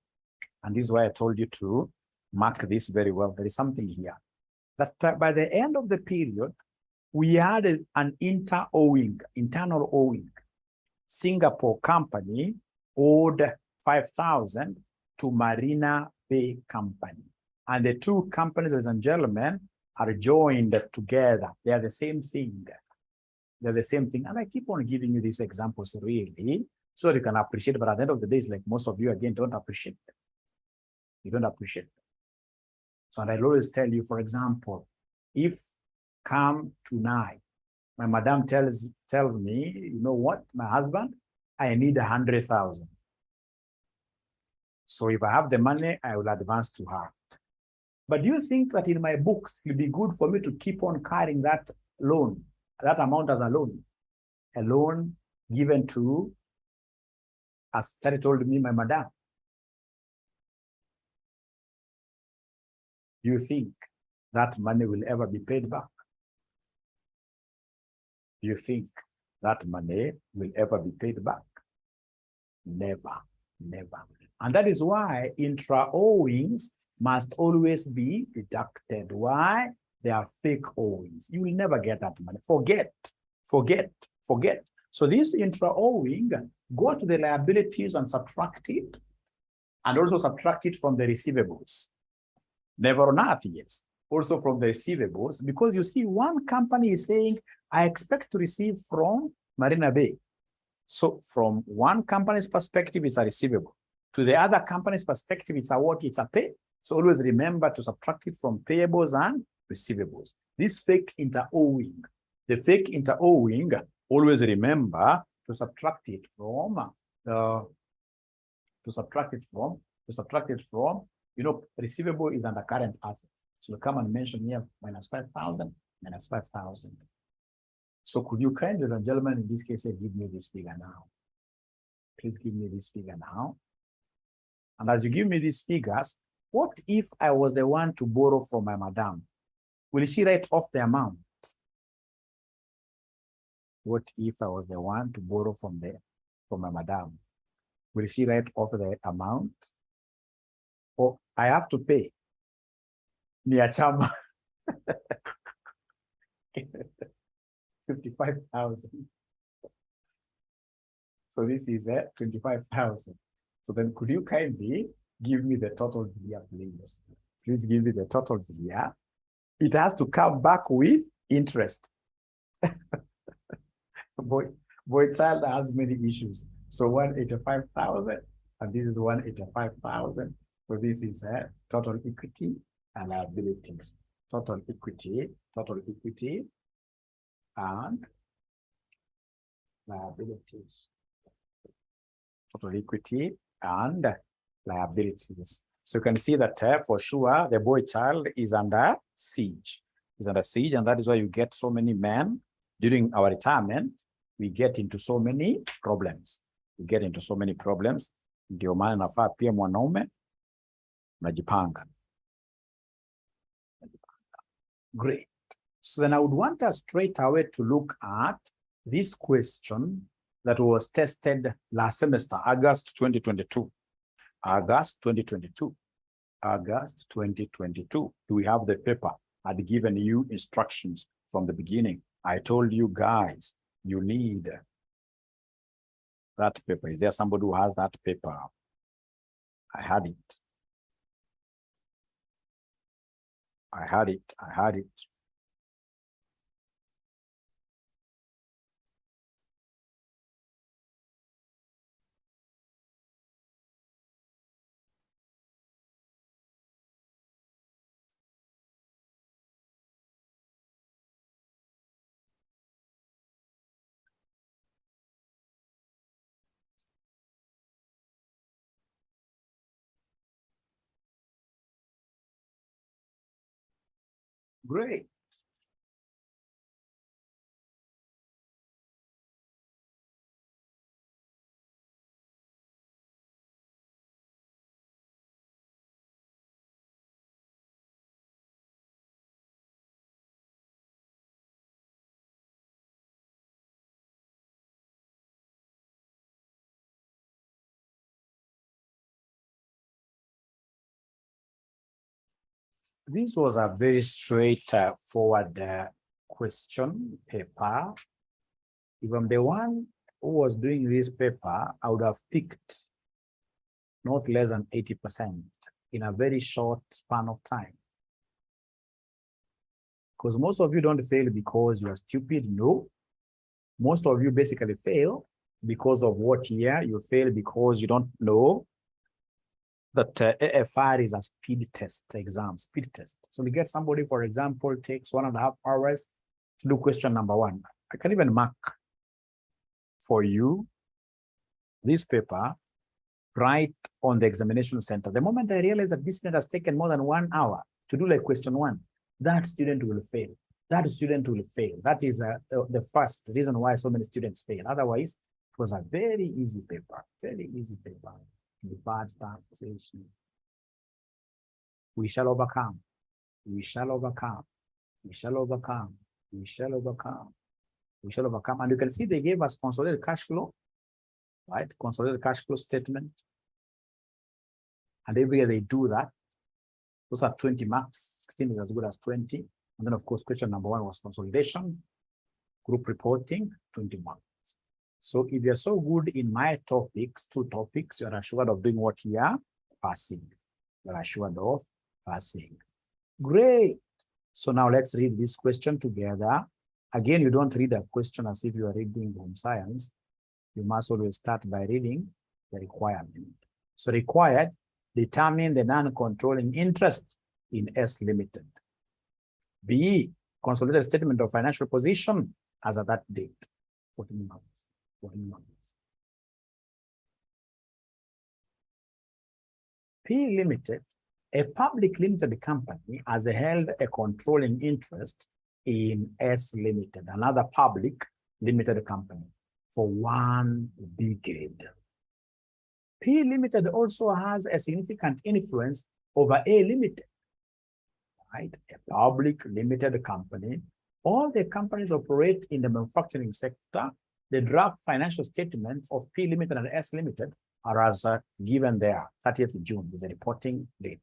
And this is why I told you to mark this very well. There is something here. That by the end of the period, we had an internal owing. Singapore company owed 5,000 to Marina Bay Company. And the two companies, ladies and gentlemen, are joined together. They are the same thing. They're the same thing. And I keep on giving you these examples really, so that you can appreciate. But at the end of the day, it's like most of you, again, don't appreciate them. You don't appreciate them. So and I'll always tell you, for example, if come tonight, my madam tells me, you know what, my husband, I need 100,000. So if I have the money, I will advance to her. But do you think that in my books, it will be good for me to keep on carrying that loan, that amount as a loan given to, as Terry told me, my madam? Do you think that money will ever be paid back? Do you think that money will ever be paid back. Never, never. And that is why intra-owings must always be deducted. Why? They are fake owings. You will never get that money. Forget. So this intra-owing, go to the liabilities and subtract it, and also subtract it from the receivables. Never on earth, yes. Also from the receivables, because you see, one company is saying, I expect to receive from Marina Bay. So from one company's perspective, it's a receivable. To the other company's perspective, it's a what? It's a pay. So always remember to subtract it from payables and receivables. This fake inter-owing, the fake inter-owing, always remember to subtract it from you know, receivable is under current assets. So you come and mention here minus 5,000, minus 5,000. So could you kindly, ladies and gentlemen, in this case, say, give me this figure now. Please give me this figure now. And as you give me these figures, what if I was the one to borrow from my madam? Will she write off the amount? What if I was the one to borrow from my madam? Will she write off the amount? Or I have to pay? Niachama. 55,000. So this is 25,000. So then could you kindly give me the total here, please? Please give me the total here. It has to come back with interest. Boy child has many issues. So 185,000, and this is 185,000. So this is total equity and liabilities. Total equity, and liabilities. Total equity and liabilities. So you can see that for sure the boy child is under siege. And that is why you get so many men during our retirement. We get into so many problems. Ndio maana nafaa pia mwanaume najipanga. Great. So then I would want us straight away to look at this question that was tested last semester, August 2022. August 2022. Do we have the paper? I'd given you instructions from the beginning. I told you guys, you need that paper. Is there somebody who has that paper? I had it. Great. This was a very straightforward question paper. If I'm the one who was doing this paper, I would have picked not less than 80% in a very short span of time. Because most of you don't fail because you are stupid. No. Most of you basically fail because of what year. You fail because you don't know that AFR is a speed test exam, speed test. So we get somebody, for example, takes 1.5 hours to do question number 1. I can even mark for you this paper right on the examination center. The moment I realize that this student has taken more than 1 hour to do like question 1, that student will fail. That is the first reason why so many students fail. Otherwise, it was a very easy paper, The bad taxation. We shall overcome. We shall overcome. And you can see they gave us consolidated cash flow, right? Consolidated cash flow statement. And every year they do that. Those are 20 marks. 16 is as good as 20. And then, of course, question number 1 was consolidation, group reporting, 20 marks. So if you're so good in my topics, 2 topics, you're assured of doing what you are passing. You're assured of passing. Great. So now let's read this question together. Again, you don't read a question as if you are reading home science. You must always start by reading the requirement. So required, determine the non-controlling interest in S Limited. B, consolidated statement of financial position as at that date. 14 months. 14 months. P Limited, a public limited company, has held a controlling interest in S Limited, another public limited company, for 1 decade. P Limited also has a significant influence over A Limited, right? A public limited company. All the companies operate in the manufacturing sector. The draft financial statements of P Limited and S Limited are as given there, 30th June is the reporting date.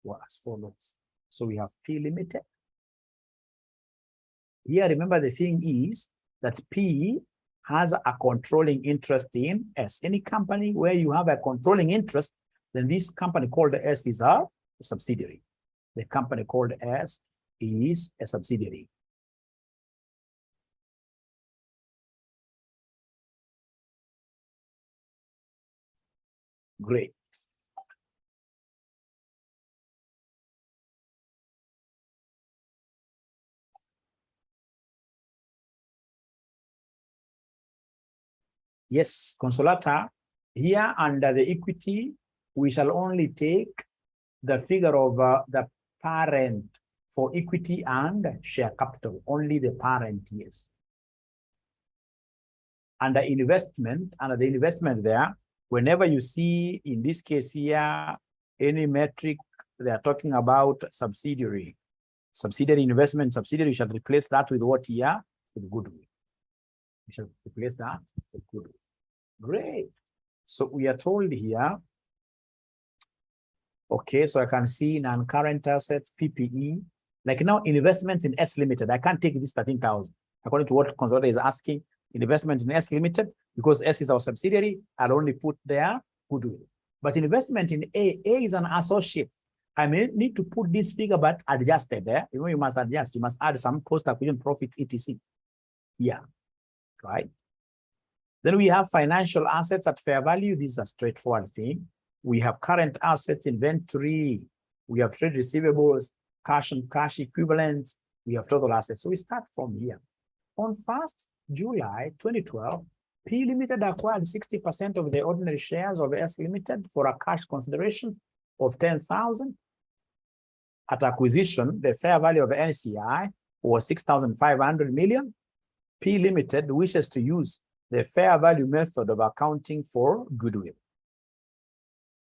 Well, as follows. So we have P Limited. Here, remember the thing is that P has a controlling interest in S. Any company where you have a controlling interest, then this company called S is a subsidiary. The company called S is a subsidiary. Great. Yes, Consolata, here under the equity, we shall only take the figure of the parent for equity and share capital, only the parent, yes. Under investment, under the investment there, whenever you see, in this case here, any metric, they are talking about subsidiary. Subsidiary investment, subsidiary, you shall replace that with what here? With goodwill. We shall replace that with goodwill. Great. So we are told here, okay, so I can see non-current assets, PPE. Like now, investments in S Limited, I can't take this 13,000. According to what Consolidated is asking, investment in S Limited, because S is our subsidiary, I'll only put there goodwill. But investment in A is an associate. I may need to put this figure, but adjusted there. You know, you must adjust. You must add some post-acquisition profits, etc. Yeah, right. Then we have financial assets at fair value. This is a straightforward thing. We have current assets, inventory. We have trade receivables, cash and cash equivalents. We have total assets. So we start from here. On 1st July 2012, P Limited acquired 60% of the ordinary shares of S Limited for a cash consideration of 10,000. At acquisition, the fair value of NCI was 6,500 million. P Limited wishes to use the fair value method of accounting for goodwill.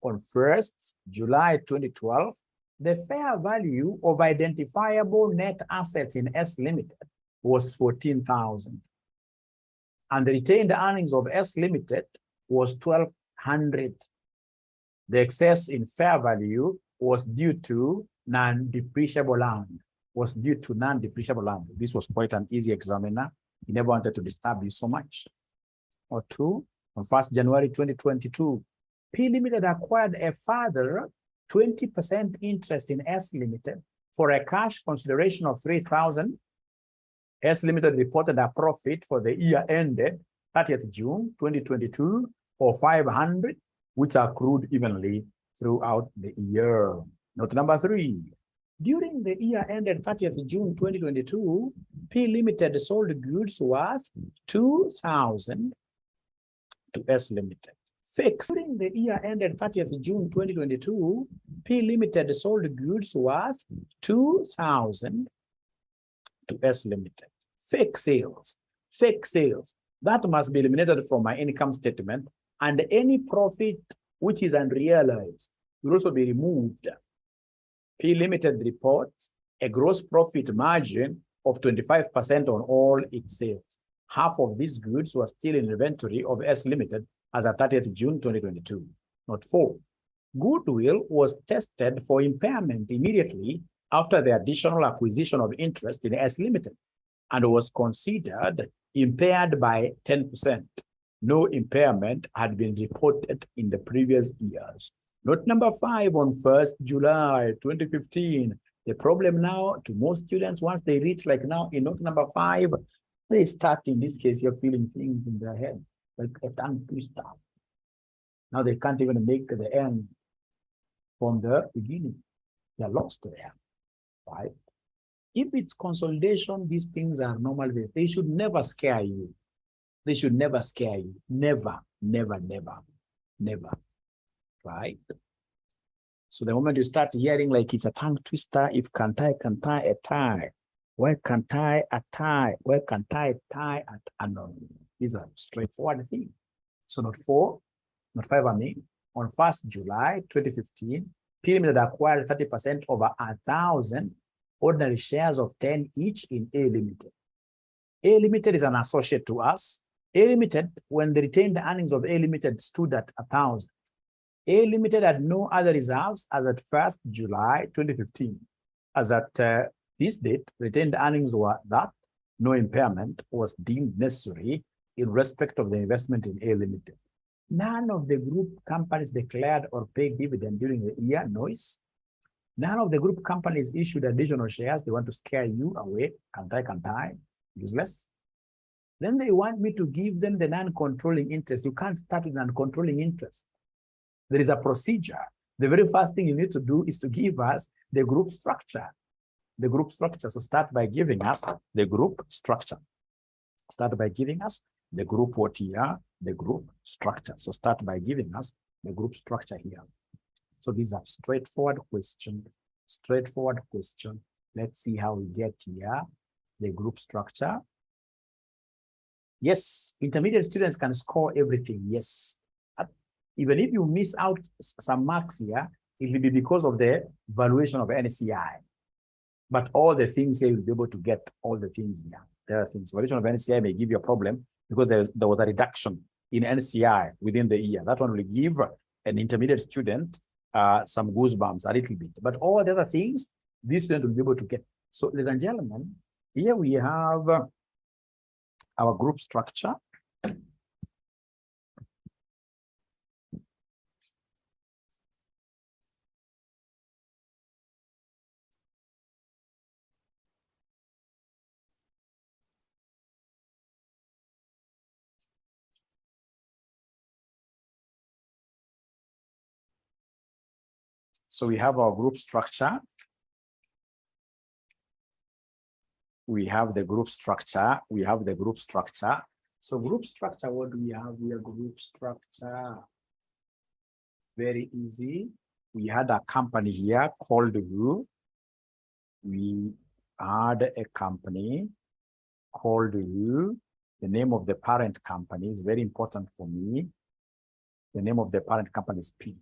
On 1st July 2012, the fair value of identifiable net assets in S Limited was 14,000. And the retained earnings of S Limited was 1,200. The excess in fair value was due to non-depreciable land. This was quite an easy examiner. He never wanted to disturb you so much. Or 2, on 1st January 2022, P Limited acquired a further 20% interest in S Limited for a cash consideration of 3,000. S Limited reported a profit for the year ended 30th June 2022 of 500, which accrued evenly throughout the year. Note number 3. During the year ended 30th June 2022, P Limited sold goods worth 2,000 to S Limited. Fixed. During the year ended 30th June 2022, P Limited sold goods worth 2,000 to S Limited. Fake sales. That must be eliminated from my income statement, and any profit which is unrealized will also be removed. P Limited reports a gross profit margin of 25% on all its sales. Half of these goods were still in inventory of S Limited as at 30th June 2022. Note 4. Goodwill was tested for impairment immediately after the additional acquisition of interest in S Limited and was considered impaired by 10%. No impairment had been reported in the previous years. Note number 5, on 1st July 2015. The problem now to most students, once they reach like now in note number 5, they start, in this case, you're feeling things in their head, like a tongue twister. Now they can't even make the end from the beginning. They're lost there, right? If it's consolidation, these things are normal. They should never scare you. They should never scare you. Never, never, never, never, right? So the moment you start hearing like it's a tongue twister, if can't tie, a tie. Where can't I a tie? Where can't I tie at unknown? These are straightforward things. So note 4, note 5, I mean, on 1st July 2015, P Limited acquired 30% over 1,000 ordinary shares of 10 each in A Limited. A Limited is an associate to us. A Limited, when the retained earnings of A Limited stood at 1,000, A Limited had no other reserves as at 1st July 2015. As at this date, retained earnings were that no impairment was deemed necessary in respect of the investment in A Limited. None of the group companies declared or paid dividend during the year, noise. None of the group companies issued additional shares. They want to scare you away, can't I, useless. Then they want me to give them the non-controlling interest. You can't start with non-controlling interest. There is a procedure. The very first thing you need to do is to give us the group structure. The group structure. So start by giving us the group structure. Start by giving us the group what here, the group structure. So start by giving us the group structure here. So these are straightforward question. Straightforward question. Let's see how we get here. The group structure. Yes, intermediate students can score everything. Yes. Even if you miss out some marks here, it will be because of the valuation of NCI. But all the things here, you'll be able to get all the things here. There are things. Valuation of NCI may give you a problem because there was a reduction in NCI within the year. That one will give an intermediate student some goosebumps a little bit. But all the other things, this student will be able to get. So, ladies and gentlemen, here we have our group structure. So we have our group structure. We have the group structure. We have the group structure. So group structure, what do we have? We have group structure. Very easy. We had a company here called Who. We had a company called Who. The name of the parent company is very important for me. The name of the parent company is P.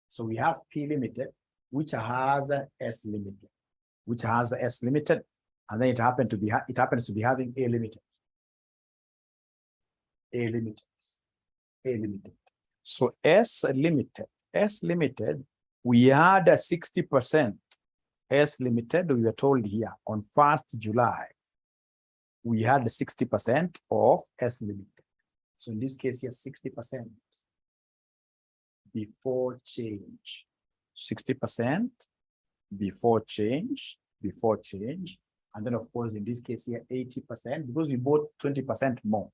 So we have P Limited, which has S Limited, which has S Limited, and then it happens to be having A Limited. A Limited. A Limited. So S Limited, we had a 60%. S Limited, we were told here on 1st July, we had 60% of S Limited. So in this case here, 60%. Before change, 60% before change, and then of course in this case here 80% because we bought 20% more,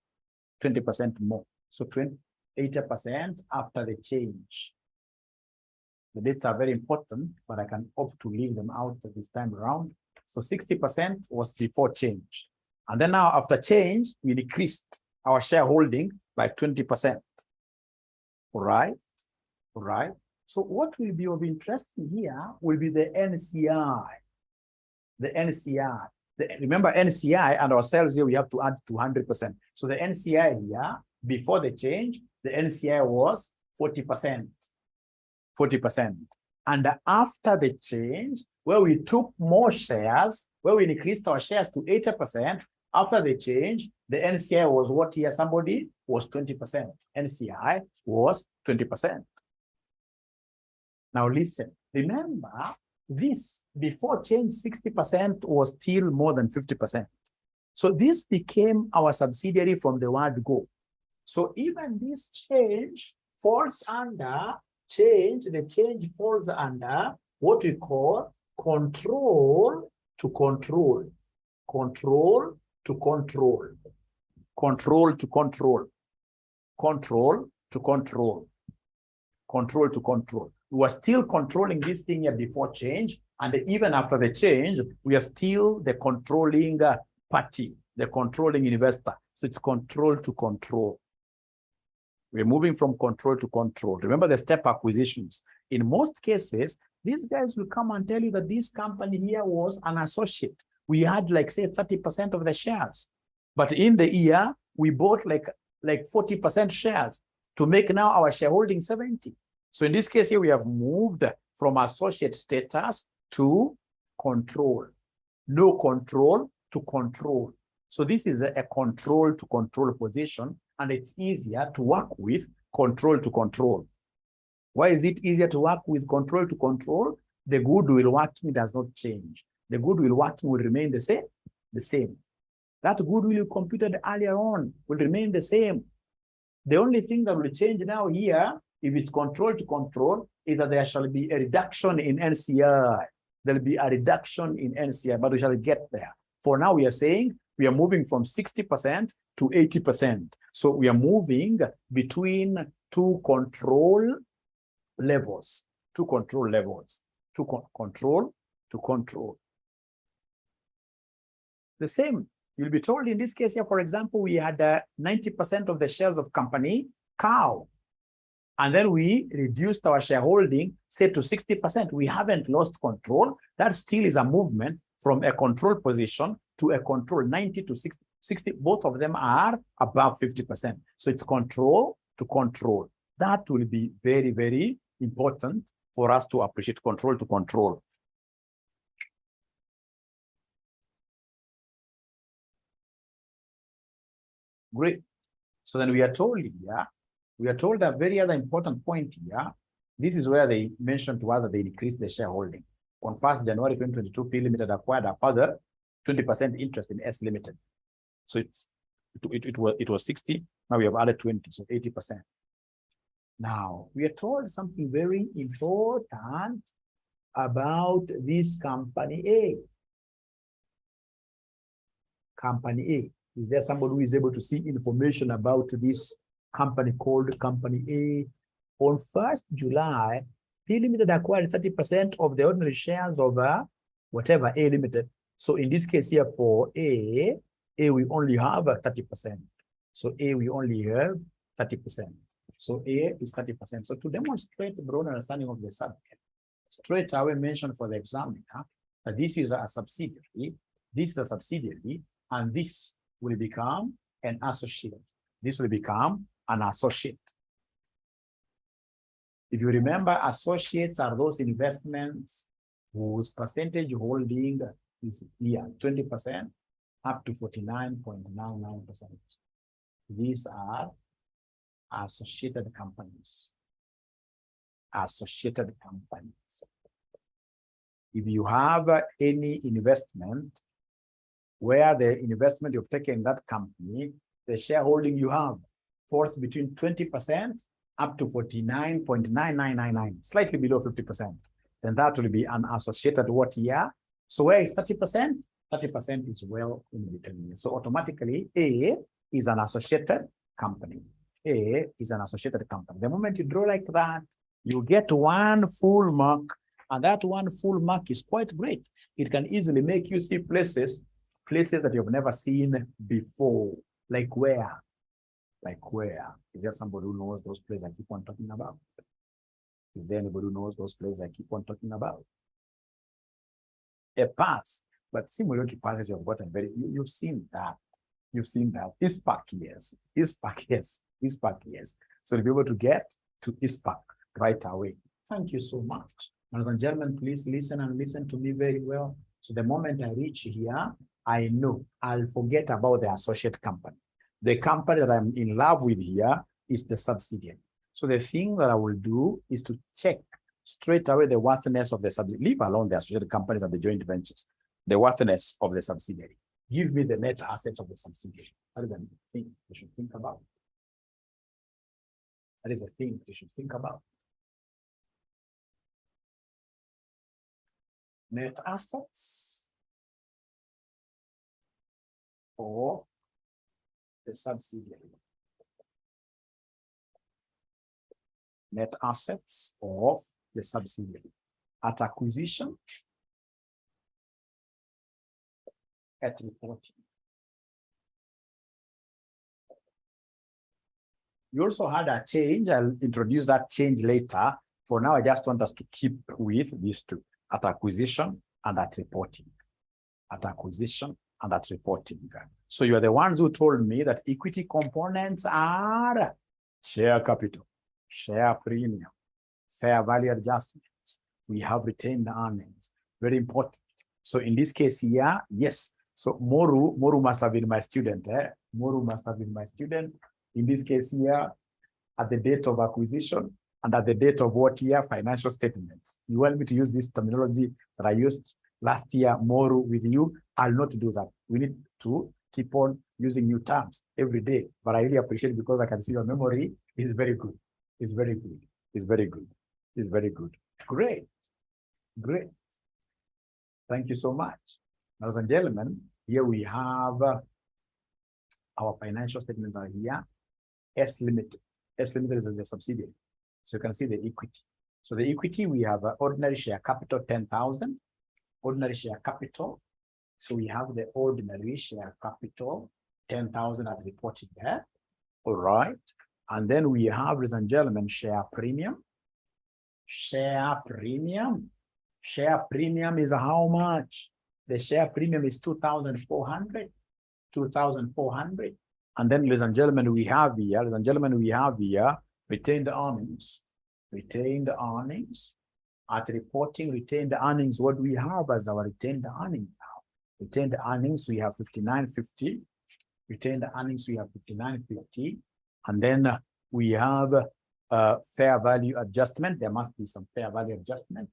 20% more. So 80% after the change. The dates are very important, but I can opt to leave them out this time around. So 60% was before change, and then now after change we decreased our shareholding by 20%. All right. All right. So what will be of interest here will be the NCI. The NCI. Remember NCI and ourselves here, we have to add 200%. So the NCI here, before the change, the NCI was 40%. 40%. And after the change, where we took more shares, where we increased our shares to 80%, after the change, the NCI was what here? Somebody was 20%. NCI was 20%. Now listen, remember this before change 60% was still more than 50%. So this became our subsidiary from the word go. So even this change falls under change, the change falls under what we call control to control. Control to control. Control to control. Control to control. Control to control. We were still controlling this thing here before change, and even after the change, we are still the controlling party, the controlling investor. So it's control to control. We're moving from control to control. Remember the step acquisitions. In most cases, these guys will come and tell you that this company here was an associate. We had like say 30% of the shares, but in the year we bought like 40% shares to make now our shareholding 70. So in this case here, we have moved from associate status to control. No control to control. So this is a control to control position, and it's easier to work with control to control. Why is it easier to work with control to control? The goodwill working does not change. The goodwill working will remain the same. That goodwill you computed earlier on will remain the same. The only thing that will change now here, if it's control to control, is that there shall be a reduction in NCI. There will be a reduction in NCI, but we shall get there. For now, we are saying we are moving from 60% to 80%. So we are moving between two control levels, to control to control. The same, you'll be told in this case here, for example, we had 90% of the shares of company cow. And then we reduced our shareholding, say to 60%. We haven't lost control. That still is a movement from a control position to a control 90 to 60. Both of them are above 50%. So it's control to control. That will be very, very important for us to appreciate control to control. Great. So then we are told here, we are told a very other important point here. This is where they mentioned to us that they increased the shareholding. On 1st January 2022, P Limited acquired a further 20% interest in S Limited. So it was 60. Now we have added 20, so 80%. Now we are told something very important about this company A. Company A. Is there somebody who is able to see information about this company called Company A? On 1st July, P Limited acquired 30% of the ordinary shares of whatever A Limited. So in this case here for A we only have 30%. So A we only have 30%. So A is 30%. So to demonstrate the broad understanding of the subject, straight away mention for the examiner that this is a subsidiary, this is a subsidiary, and this will become an associate. This will become an associate. If you remember, associates are those investments whose percentage holding is here, 20% up to 49.99%. These are associated companies. Associated companies. If you have any investment where the investment you've taken in that company, the shareholding you have falls between 20% up to 49.9999, slightly below 50%, then that will be an associated what year? So where is 30%? 30% is well in between. So automatically A is an associated company. A is an associated company. The moment you draw like that, you get one full mark, and that one full mark is quite great. It can easily make you see places that you've never seen before. Like where? Like where? Is there somebody who knows those places I keep on talking about? Is there anybody who knows those places I keep on talking about? A pass, but similar passes you've gotten you've seen that. You've seen that. ISPAC, yes. ISPAC, yes. ISPAC, yes. So to be able to get to ISPAC right away. Thank you so much. Ladies and gentlemen, please listen and listen to me very well. So the moment I reach here, I know I'll forget about the associate company. The company that I'm in love with here is the subsidiary. So the thing that I will do is to check straight away the worthiness of the subsidiary, leave alone the associated companies and the joint ventures, the worthiness of the subsidiary. Give me the net assets of the subsidiary. That is the thing you should think about. That is the thing you should think about. Net assets of the subsidiary. Net assets of the subsidiary at acquisition, at reporting. You also had a change. I'll introduce that change later. For now, I just want us to keep with these two, at acquisition and at reporting. At acquisition and at reporting. So you are the ones who told me that equity components are share capital, share premium, fair value adjustments. We have retained earnings. Very important. So in this case here, yes. So Moru must have been my student. Moru must have been my student. In this case here, at the date of acquisition and at the date of what year? Financial statements. You want me to use this terminology that I used last year, Moru, with you? I'll not do that. We need to keep on using new terms every day. But I really appreciate it because I can see your memory is very good. It's very good. It's very good. It's very good. Great. Great. Thank you so much. Ladies and gentlemen, here we have our financial statements are here. S Limited. S Limited is the subsidiary. So you can see the equity. So the equity, we have ordinary share capital 10,000. Ordinary share capital. So we have the ordinary share capital 10,000 as reported there. All right. And then we have, ladies and gentlemen, share premium. Share premium. Share premium is how much? The share premium is 2,400. 2,400. And then, ladies and gentlemen, we have here, retained earnings. Retained earnings. At reporting retained earnings, what do we have as our retained earnings now? Retained earnings, we have 59.50. Retained earnings, we have 59.50. And then we have fair value adjustment. There must be some fair value adjustment.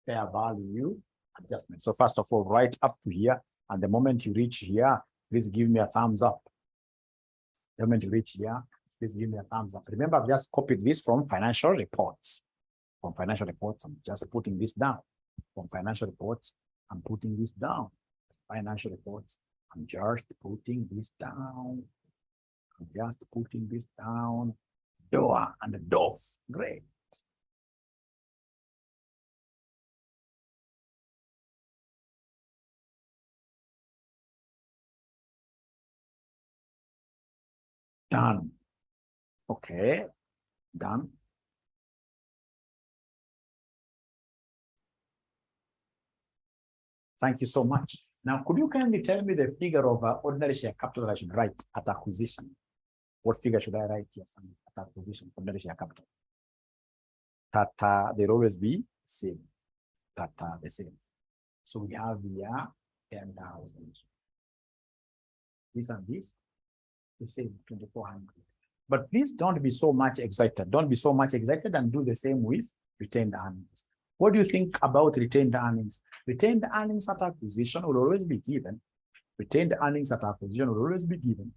Fair value adjustment. So first of all, right up to here. And the moment you reach here, please give me a thumbs up. The moment you reach here, please give me a thumbs up. Remember, I've just copied this from financial reports. From financial reports, I'm just putting this down. From financial reports, I'm putting this down. Financial reports, I'm just putting this down. I'm just putting this down. Doa and the DOF. Great. Done. Okay. Done. Thank you so much. Now, could you kindly tell me the figure of ordinary share capital that I should write at acquisition? What figure should I write here at acquisition, ordinary share capital? Tata, they'll always be same. Tata, the same. So we have here 10,000. This and this, the same, 2,400. But please don't be so much excited. Don't be so much excited and do the same with retained earnings. What do you think about retained earnings? Retained earnings at acquisition will always be given. Retained earnings at acquisition will always be given.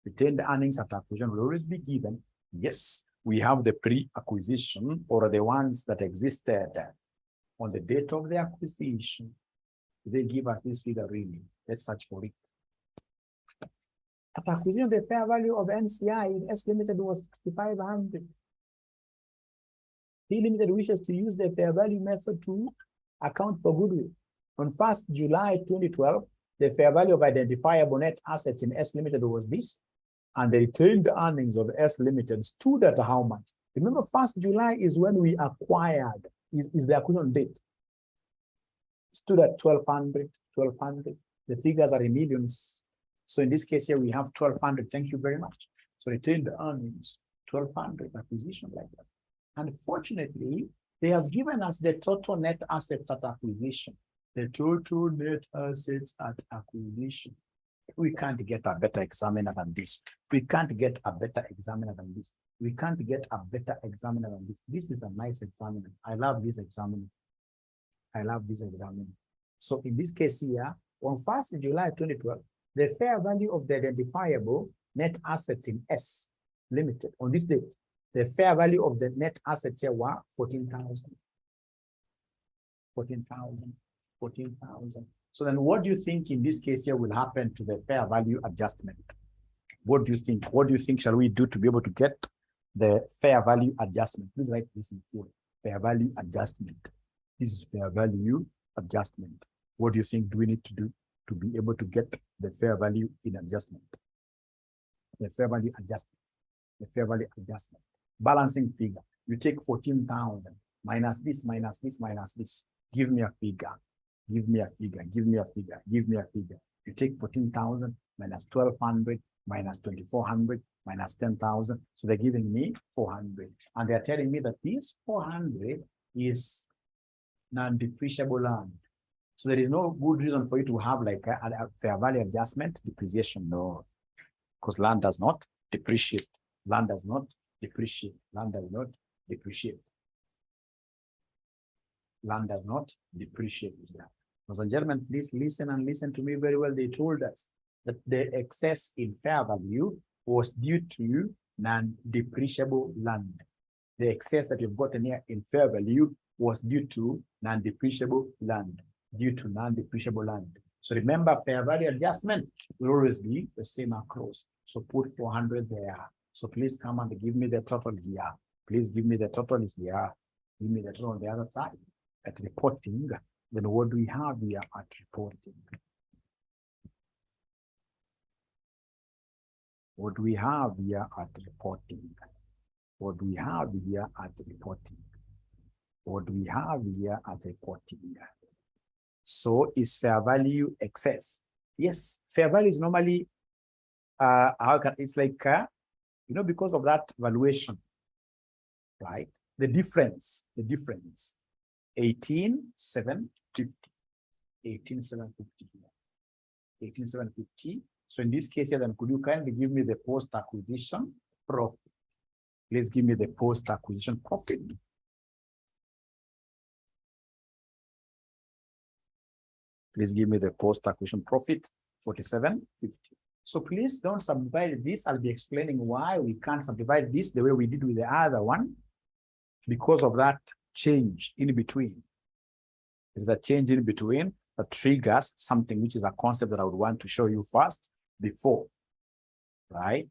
Retained earnings at acquisition will always be given. Yes, we have the pre-acquisition or the ones that existed on the date of the acquisition. They give us this figure really. Let's search for it. At acquisition, the fair value of NCI in S Limited was 6,500. P Limited wishes to use the fair value method to account for goodwill. On 1st July 2012, the fair value of identifiable net assets in S Limited was this, and the retained earnings of S Limited stood at how much? Remember, 1st July is when we acquired, is the acquisition date. Stood at 1,200, 1,200. The figures are in millions. So in this case here, we have 1,200. Thank you very much. So retained earnings, 1,200 acquisition like that. Unfortunately, They have given us the total net assets at acquisition. The total net assets at acquisition. We can't get a better examiner than this. We can't get a better examiner than this. We can't get a better examiner than this. This is a nice examiner. I love this examiner. I love this examiner. So in this case here, on 1st July 2012, the fair value of the identifiable net assets in S Limited on this date, the fair value of the net assets here were 14,000. 14,000. 14,000. So then what do you think in this case here will happen to the fair value adjustment? What do you think? What do you think shall we do to be able to get the fair value adjustment? Please write this in full. Fair value adjustment. This is fair value adjustment. What do you think do we need to do to be able to get the fair value in adjustment? The fair value adjustment. The fair value adjustment. Balancing figure. You take 14,000 minus this, minus this, minus this. Give me a figure. Give me a figure. Give me a figure. Give me a figure. You take 14,000 minus 1,200 minus 2,400 minus 10,000. So they're giving me 400. And they're telling me that this 400 is non-depreciable land. So there is no good reason for you to have like a fair value adjustment depreciation. No, because land does not depreciate. Land does not depreciate. Land does not depreciate. Land does not depreciate. Ladies and gentlemen, please listen and listen to me very well. They told us that the excess in fair value was due to non-depreciable land. The excess that you've gotten here in fair value was due to non-depreciable land. Due to non-depreciable land. So remember, fair value adjustment will always be the same across. So put 400 there. So please come and give me the total here. Please give me the total here. Give me the total on the other side. At reporting, then what do we have here at reporting? What do we have here at reporting? What do we have here at reporting? What do we have here at reporting? So is fair value excess? Yes, fair value is normally, it's like, because of that valuation, right? The difference, 18,750, 18,750, 18,750. So in this case here, then could you kindly give me the post-acquisition profit? Please give me the post-acquisition profit. Please give me the post-acquisition profit, 4750. So please don't subdivide this. I'll be explaining why we can't subdivide this the way we did with the other one, because of that change in between. There's a change in between that triggers something, which is a concept that I would want to show you first before, right?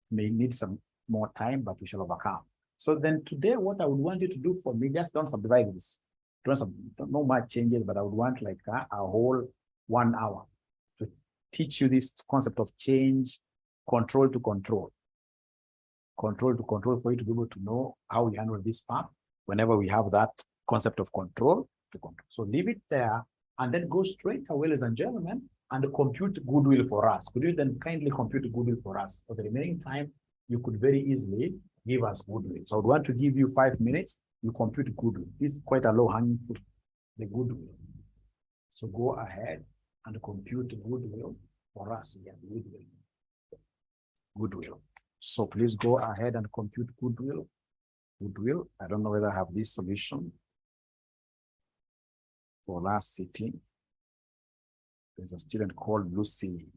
May need some more time, but we shall overcome. So then today, what I would want you to do for me, just don't subdivide this. No much changes, but I would want like a whole 1 hour to teach you this concept of change, control to control. Control to control, for you to be able to know how we handle this part whenever we have that concept of control to control. So leave it there and then go straight away, ladies and gentlemen, and compute goodwill for us. Could you then kindly compute goodwill for us? For the remaining time, you could very easily give us goodwill. So I would want to give you 5 minutes. You compute goodwill. This is quite a low-hanging fruit, the goodwill. So go ahead and compute goodwill for us here. Goodwill. So please go ahead and compute goodwill. Goodwill. I don't know whether I have this solution for last sitting. There's a student called Lucy.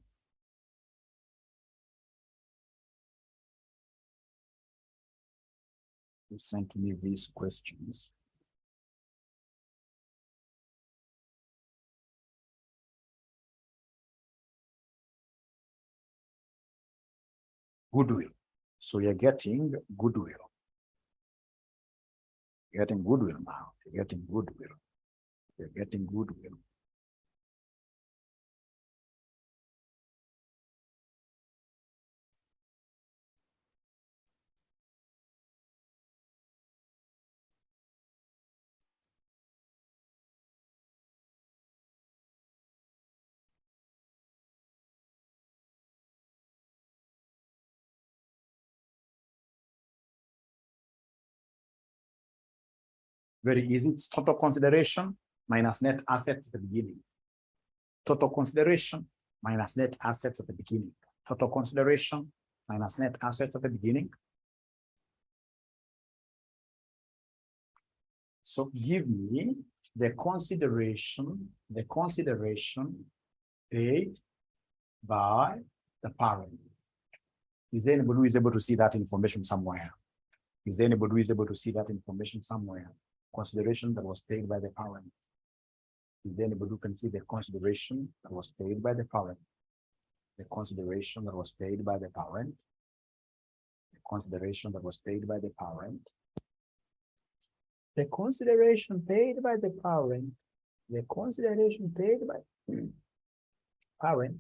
Who sent me these questions. Goodwill. So you're getting goodwill. You're getting goodwill now. You're getting goodwill. You're getting goodwill. Very easy. It's total consideration minus net assets at the beginning. Total consideration minus net assets at the beginning. Total consideration minus net assets at the beginning. So give me the consideration paid by the parent. Is there anybody who is able to see that information somewhere? Is there anybody who is able to see that information somewhere? Consideration that was paid by the parent. Is there anybody who can see the consideration that was paid by the parent? The consideration that was paid by the parent. The consideration that was paid by the parent. The consideration paid by the parent. The consideration paid by parent.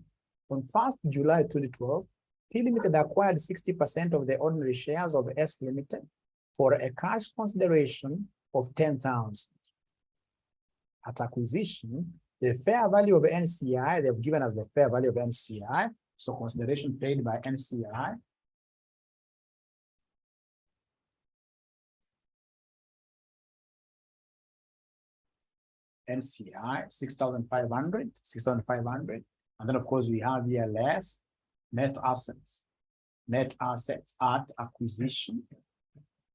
On 1st July 2012, P Limited acquired 60% of the ordinary shares of S Limited for a cash consideration of 10,000. At acquisition, the fair value of NCI, they've given us the fair value of NCI, so consideration paid by NCI. NCI 6,500, and then of course we have here less net assets at acquisition.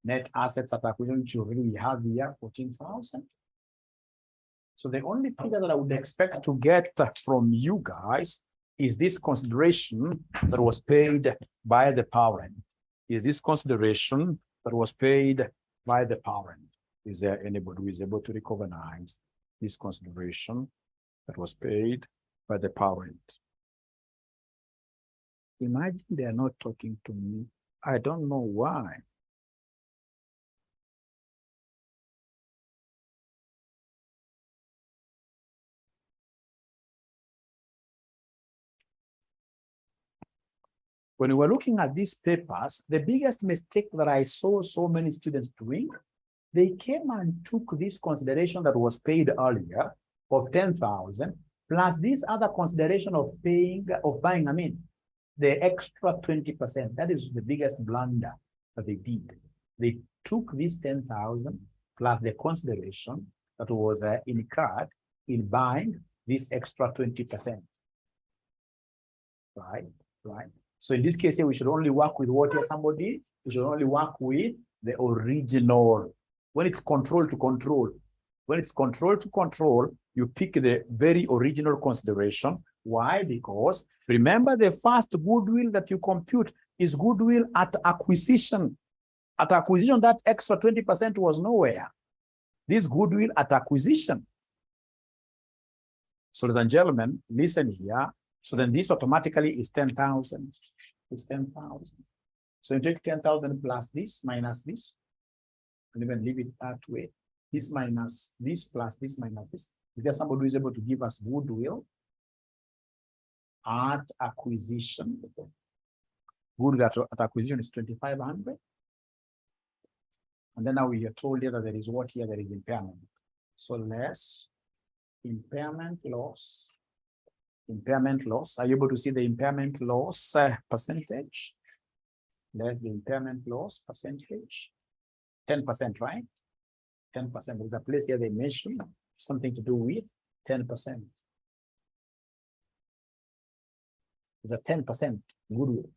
Net assets at acquisition, which we have here 14,000. So the only figure that I would expect to get from you guys is this consideration that was paid by the parent. Is this consideration that was paid by the parent? Is there anybody who is able to recognize this consideration that was paid by the parent? Imagine they are not talking to me. I don't know why. When we were looking at these papers, the biggest mistake that I saw so many students doing, they came and took this consideration that was paid earlier of 10,000 plus this other consideration of buying, the extra 20%. That is the biggest blunder that they did. They took this 10,000 plus the consideration that was incurred in buying this extra 20%. Right. So in this case here, we should only work with what here somebody? We should only work with the original. When it's control to control. When it's control to control, you pick the very original consideration. Why? Because remember the first goodwill that you compute is goodwill at acquisition. At acquisition, that extra 20% was nowhere. This goodwill at acquisition. So ladies and gentlemen, listen here. So then this automatically is 10,000. It's 10,000. So you take 10,000 plus this minus this, and even leave it that way. This minus this plus this minus this. Is there somebody who is able to give us goodwill at acquisition? Goodwill at acquisition is 2,500. And then now we are told here that there is what here? There is impairment. So less impairment loss. Impairment loss. Are you able to see the impairment loss percentage? There's the impairment loss percentage. 10%, right? 10%. There's a place here they mentioned something to do with 10%. There's a 10% goodwill.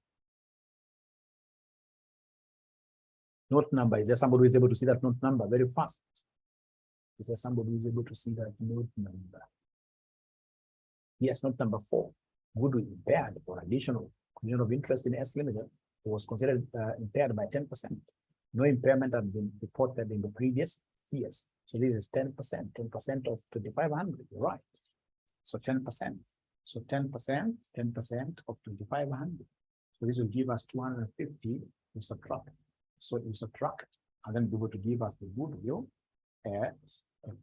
Note number. Is there somebody who is able to see that note number very fast? Is there somebody who is able to see that note number? Yes, note number 4. Goodwill impaired for additional condition of interest in S Limited was considered impaired by 10%. No impairment had been reported in the previous years. So this is 10%, 10% of 2,500, right? So 10%. So 10% of 2,500. So this will give us 250 to subtract. So you subtract and then be able to give us the goodwill at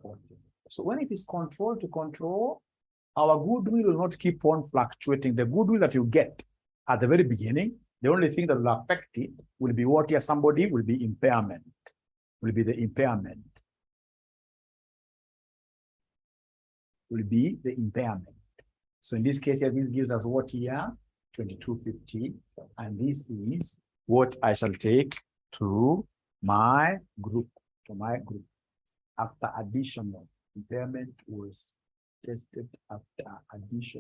40. So when it is control to control, our goodwill will not keep on fluctuating. The goodwill that you get at the very beginning, the only thing that will affect it will be what here somebody will be impairment. Will be the impairment. Will be the impairment. So in this case here, this gives us what here? 2250. And this is what I shall take to my group. after additional. Impairment was tested after addition.